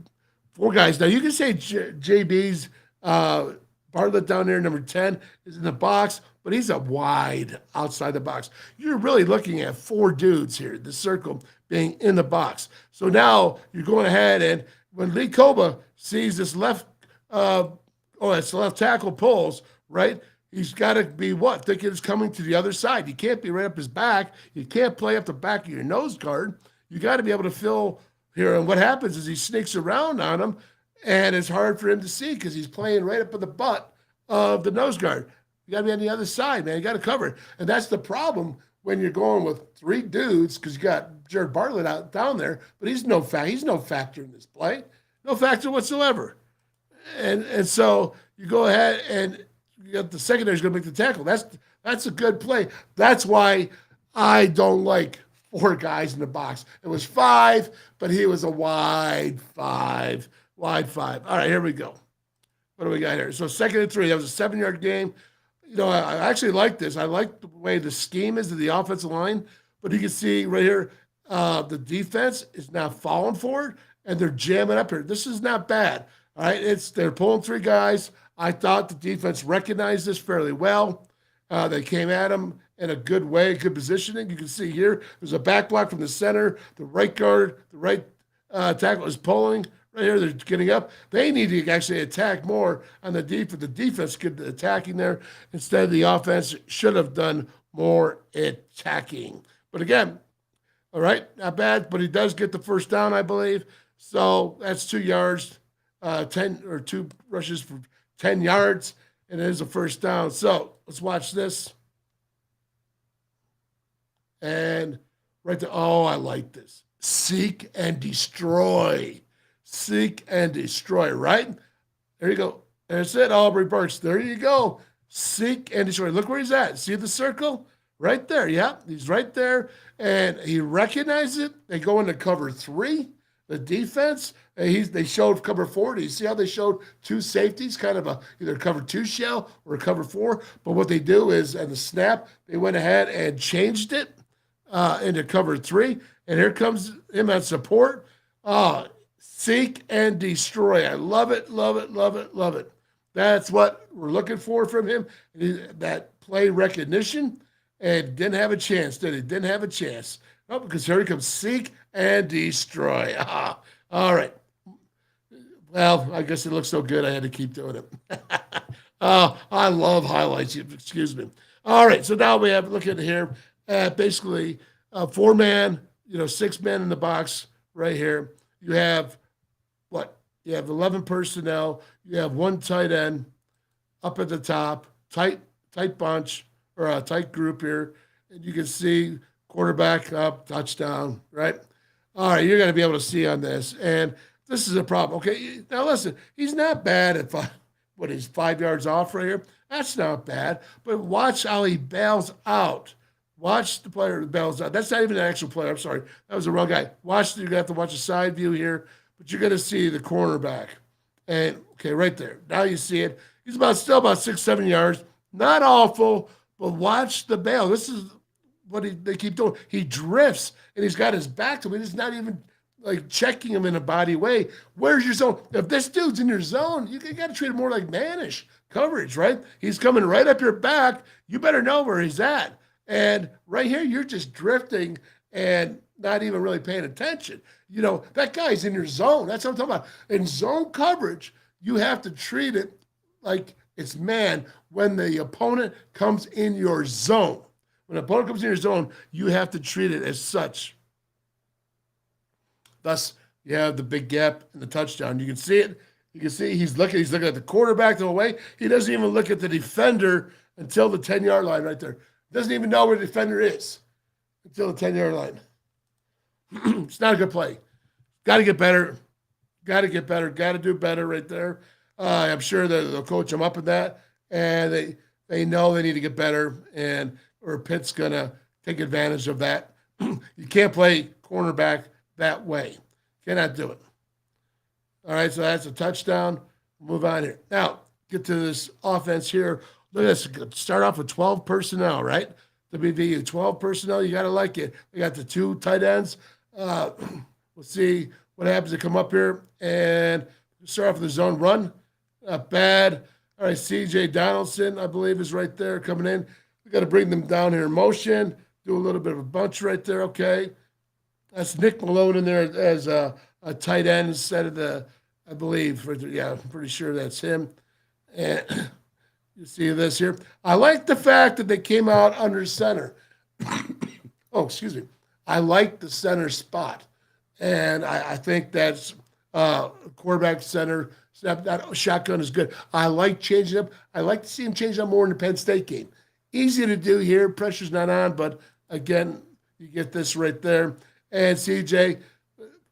4 guys. Now you can say JB's Bartlett down there, number 10, is in the box, but he's a wide outside the box. You're really looking at 4 dudes here, the circle being in the box. So now you're going ahead, and when Lee Koba sees this left tackle pulls, right, he's got to be thinking it's coming to the other side. You can't be right up his back. You can't play up the back of your nose guard. You got to be able to fill here. And what happens is he sneaks around on him, and it's hard for him to see because he's playing right up in the butt of the nose guard. You got to be on the other side, man. You got to cover it. And that's the problem when you're going with 3 dudes because you got Jared Bartlett out down there, but he's no factor in this play. No factor whatsoever. And so you go ahead and you got the secondary's going to make the tackle. That's a good play. That's why I don't like 4 guys in the box. It was 5, but he was a wide 5. Wide 5. All right, here we go. What do we got here? So 2nd and 3. That was a 7-yard game. You know, I actually like this. I like the way the scheme is of the offensive line. But you can see right here, the defense is now falling forward, and they're jamming up here. This is not bad. All right, they're pulling 3 guys. I thought the defense recognized this fairly well. They came at him in a good way, good positioning. You can see here, there's a back block from the center. The right guard, the right tackle is pulling. Right here, they're getting up. They need to actually attack more on the defense. The defense get attacking there. Instead, the offense should have done more attacking. But again, all right, not bad, but he does get the first down, I believe. So that's 2 yards, 2 rushes for 10 yards, and it is a first down. So let's watch this. And right there, oh, I like this. Seek and destroy. Seek and destroy, right? There you go. That's it, Aubrey Burks. There you go. Seek and destroy. Look where he's at. See the circle? Right there. Yeah, he's right there. And he recognized it. They go into cover 3, the defense. They showed cover 4. Do you see how they showed 2 safeties, kind of either cover 2 shell or cover 4? But what they do is, at the snap, they went ahead and changed it into cover 3. And here comes him at support. Seek and destroy. I love it, love it, love it, love it. That's what we're looking for from him. That play recognition. And didn't have a chance, did he? Didn't have a chance. Oh, because here he comes. Seek and destroy. All right. Well, I guess it looks so good I had to keep doing it. I love highlights. Excuse me. All right. So now we have, look at here, basically 4-man, 6 men in the box right here. You have what? You have 11 personnel. You have 1 tight end up at the top, tight bunch or a tight group here. And you can see quarterback up, touchdown, right? All right, you're going to be able to see on this. And this is a problem. Okay, now listen, he's not bad at he's 5 yards off right here. That's not bad. But watch how he bails out. Watch the player that bails out. That's not even an actual player. I'm sorry. That was the wrong guy. You're going to have to watch a side view here, but you're going to see the cornerback. And, okay, right there. Now you see it. He's still about 6-7 yards. Not awful, but watch the bail. This is what they keep doing. He drifts, and he's got his back to him. He's not even like checking him in a body way. Where's your zone? If this dude's in your zone, you got to treat him more like manish coverage, right? He's coming right up your back. You better know where he's at. And right here, you're just drifting and not even really paying attention. That guy's in your zone. That's what I'm talking about. In zone coverage, you have to treat it like it's man when the opponent comes in your zone. When an opponent comes in your zone, you have to treat it as such. Thus, you have the big gap and the touchdown. You can see it. You can see he's looking at the quarterback the whole way. He doesn't even look at the defender until the 10-yard line right there. Doesn't even know where the defender is until the 10-yard line. It's not a good play. Got to get better. Got to do better right there. I'm sure that they'll coach him up in that, and they know they need to get better, or Pitt's going to take advantage of that. You can't play cornerback that way. Cannot do it. All right, so that's a touchdown. Move on here. Now, get to this offense here. Look at this. Start off with 12 personnel, right? WVU, 12 personnel. You got to like it. We got the 2 tight ends. We'll see what happens to come up here. And start off with the zone run. Not bad. All right, C.J. Donaldson, I believe, is right there coming in. We got to bring them down here in motion. Do a little bit of a bunch right there. Okay. That's Nick Malone in there as a tight end instead of I believe. Yeah, I'm pretty sure that's him. And you see this here. I like the fact that they came out under center. Oh, excuse me. I like the center spot. And I think that's quarterback center. That shotgun is good. I like changing up. I like to see him change up more in the Penn State game. Easy to do here. Pressure's not on, but again, you get this right there. And CJ,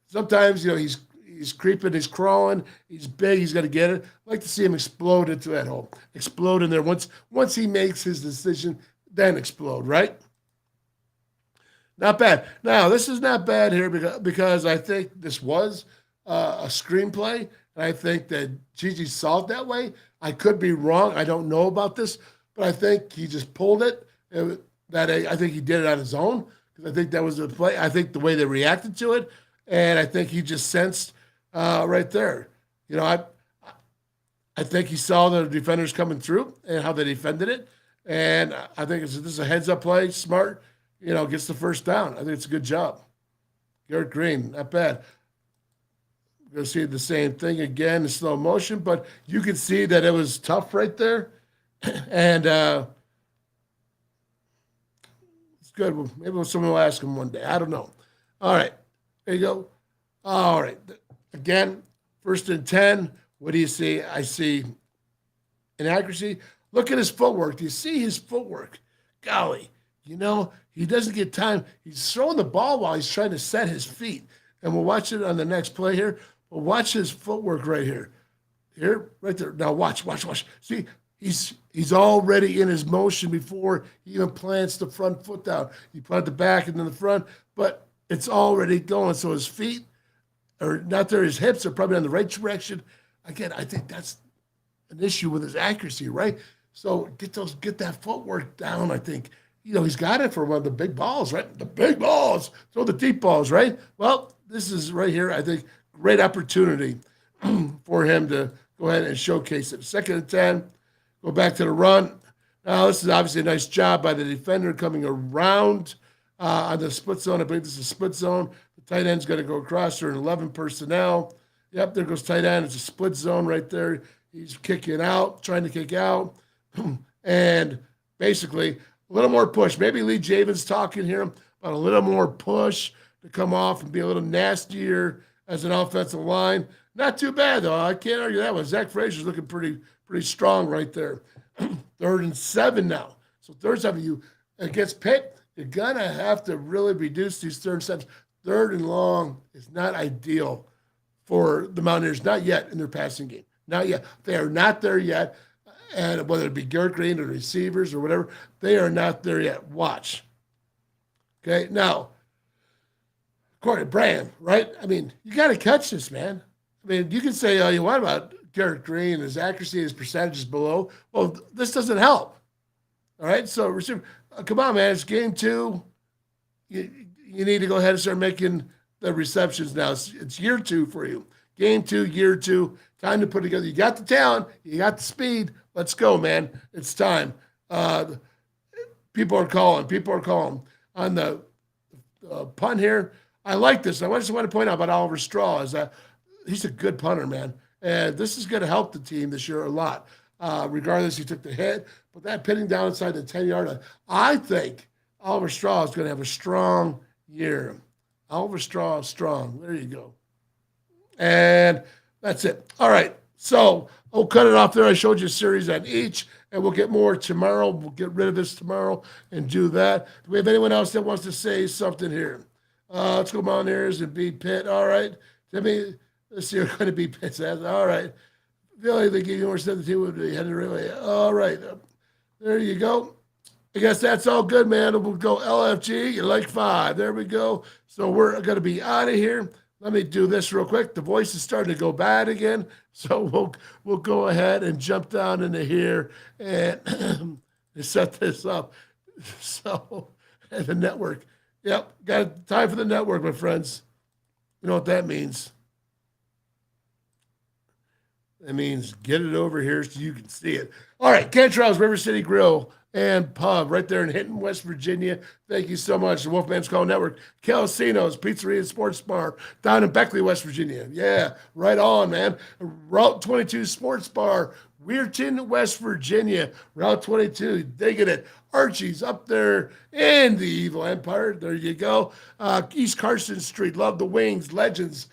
sometimes, he's creeping, he's crawling, he's big, he's got to get it. I like to see him explode into that hole. Explode in there. Once he makes his decision, then explode, right? Not bad. Now, this is not bad here because I think this was a screenplay, and I think that Gigi saw it that way. I could be wrong. I don't know about this, but I think he just pulled it. I think he did it on his own because I think that was the play. I think the way they reacted to it, and I think he just sensed right there. I think he saw the defenders coming through and how they defended it. And I think this is a heads-up play, smart, gets the first down. I think it's a good job. Garrett Green, not bad. We're going to see the same thing again in slow motion, but you can see that it was tough right there. And it's good. Maybe someone will ask him one day. I don't know. All right. There you go. All right. Again, 1st and 10. What do you see? I see inaccuracy. Look at his footwork. Do you see his footwork? Golly, he doesn't get time. He's throwing the ball while he's trying to set his feet. And we'll watch it on the next play here. But watch his footwork right here. Here, right there. Now watch. See, he's already in his motion before he even plants the front foot down. You plant the back and then the front, but it's already going. So his feet are not there. His hips are probably in the right direction. Again, I think that's an issue with his accuracy, right? So get that footwork down. I think, he's got it for one of the big balls, right? The big balls, throw the deep balls, right? Well, this is right here, I think, great opportunity for him to go ahead and showcase it. 2nd and 10, go back to the run. Now, this is obviously a nice job by the defender coming around on the split zone. I believe this is a split zone. The tight end's going to go across there in 11 personnel. Yep, there goes tight end. It's a split zone right there. He's kicking out, trying to kick out. And basically, a little more push. Maybe Lee Javins talking here about a little more push to come off and be a little nastier as an offensive line. Not too bad, though. I can't argue that one. Zach Frazier's looking pretty strong right there. 3rd and 7 now. So 3rd and 7, you against Pitt, you're going to have to really reduce these 3rd and 7s. 3rd and long is not ideal for the Mountaineers, not yet in their passing game. Not yet. They are not there yet. And whether it be Garrett Green or receivers or whatever, they are not there yet. Watch. Okay, now, Corey Brand, right? I mean, you got to catch this, man. I mean, you can say all you want about Garrett Green, his accuracy, his percentages below. Well, this doesn't help. All right, so receiver, come on, man. It's game 2. You need to go ahead and start making the receptions now. It's year 2 for you. Game 2, year 2. Time to put together. You got the talent. You got the speed. Let's go, man. It's time. People are calling. On the punt here, I like this. I just want to point out about Oliver Straw is that he's a good punter, man. And this is going to help the team this year a lot. Regardless, he took the hit. But that pinning down inside the 10-yard line, I think Oliver Straw is going to have a strong year. Oliver Straw is strong. There you go. And that's it. All right. So I'll cut it off there. I showed you a series on each, and we'll get more tomorrow. We'll get rid of this tomorrow and do that. Do we have anyone else that wants to say something here? Let's go Mountaineers and beat Pitt. All right. Let's see. We're going to beat Pitt. All right. I feel like they give you more 17 would be headed really. All right. There you go. I guess that's all good, man. We'll go LFG. You like 5. There we go. So we're going to be out of here. Let me do this real quick. The voice is starting to go bad again. So we'll go ahead and jump down into here and set this up. So, and the network. Yep, got time for the network, my friends. You know what that means. That means get it over here so you can see it. All right, Cantrell's River City Grill and Pub right there in Hinton, West Virginia. Thank you so much. The WolfMan's Call Network. Calacino's Pizzeria and Sports Bar down in Beckley, West Virginia. Yeah, right on, man. Route 22 Sports Bar, Weirton, West Virginia. Route 22, digging it. Archies up there in the Evil Empire. There you go. East Carson Street, love the wings. Legends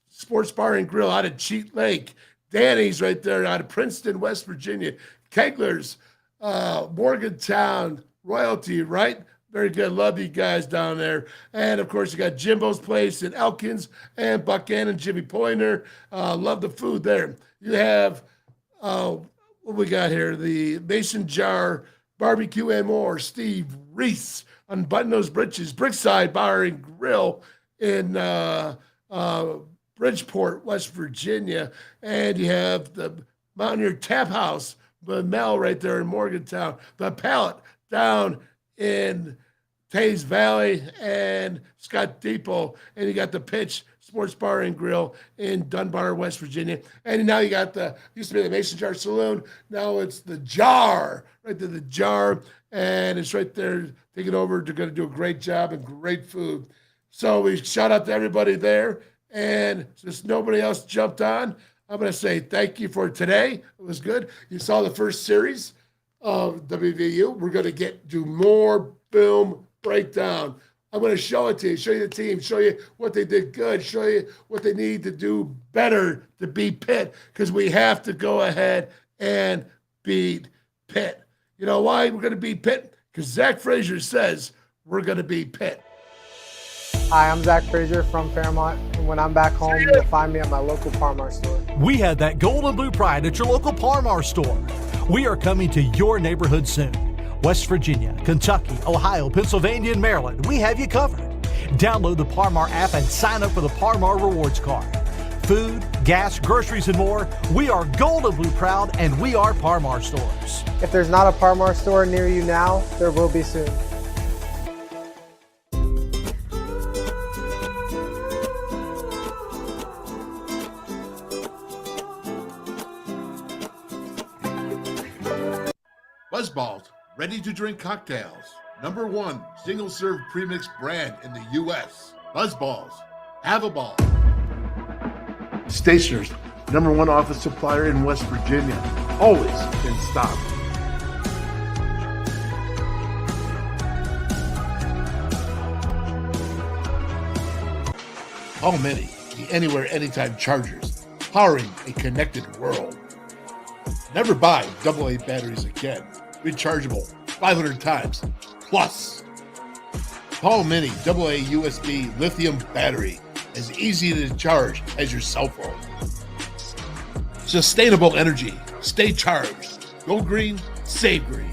Sports Bar and Grill out of Cheat Lake. Danny's right there out of Princeton, West Virginia. Kegler's, Morgantown, Royalty, right? Very good. Love you guys down there. And, of course, you got Jimbo's Place in Elkins and Buckhannon, Jimmy Pointer. Love the food there. You have, what we got here? The Mason Jar Barbecue and More. Steve Reese, Unbutton Those Britches. Brickside Bar and Grill in Bridgeport, West Virginia. And you have the Mountaineer Tap House, the Mel right there in Morgantown. The Pallet down in Taze Valley and Scott Depot, and you got the Pitch Sports Bar and Grill in Dunbar, West Virginia. And now you got used to be the Mason Jar Saloon. Now it's the Jar, right there, the Jar. And it's right there taking over. They're going to do a great job and great food. So we shout out to everybody there. And since nobody else jumped on, I'm going to say thank you for today. It was good. You saw the first series of WVU. We're going to do more film breakdown. I'm going to show it to you, show you the team, show you what they did good, show you what they need to do better to beat Pitt, because we have to go ahead and beat Pitt. You know why we're going to beat Pitt? Because Zach Frazier says we're going to beat Pitt. Hi, I'm Zach Frazier from Fairmont, and when I'm back home, you'll find me at my local Parmar store. We had that gold and blue pride at your local Parmar store. We are coming to your neighborhood soon. West Virginia, Kentucky, Ohio, Pennsylvania, and Maryland, we have you covered. Download the Parmar app and sign up for the Parmar Rewards Card. Food, gas, groceries, and more, we are gold and blue proud, and we are Parmar stores. If there's not a Parmar store near you now, there will be soon. Buzzballs, ready-to-drink cocktails. #1 single-serve premix brand in the U.S. Buzzballs. Have a ball. Stationers, #1 office supplier in West Virginia. Always in stock. All Mini, the anywhere, anytime chargers, powering a connected world. Never buy AA batteries again. Rechargeable 500 times plus. Paul Mini AA USB lithium battery, as easy to charge as your cell phone. Sustainable energy. Stay charged. Go green, save green.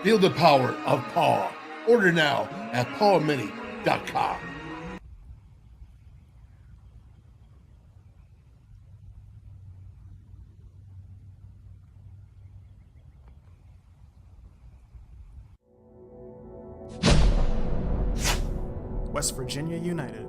Feel the power of Paul. Order now at paulmini.com. West Virginia United.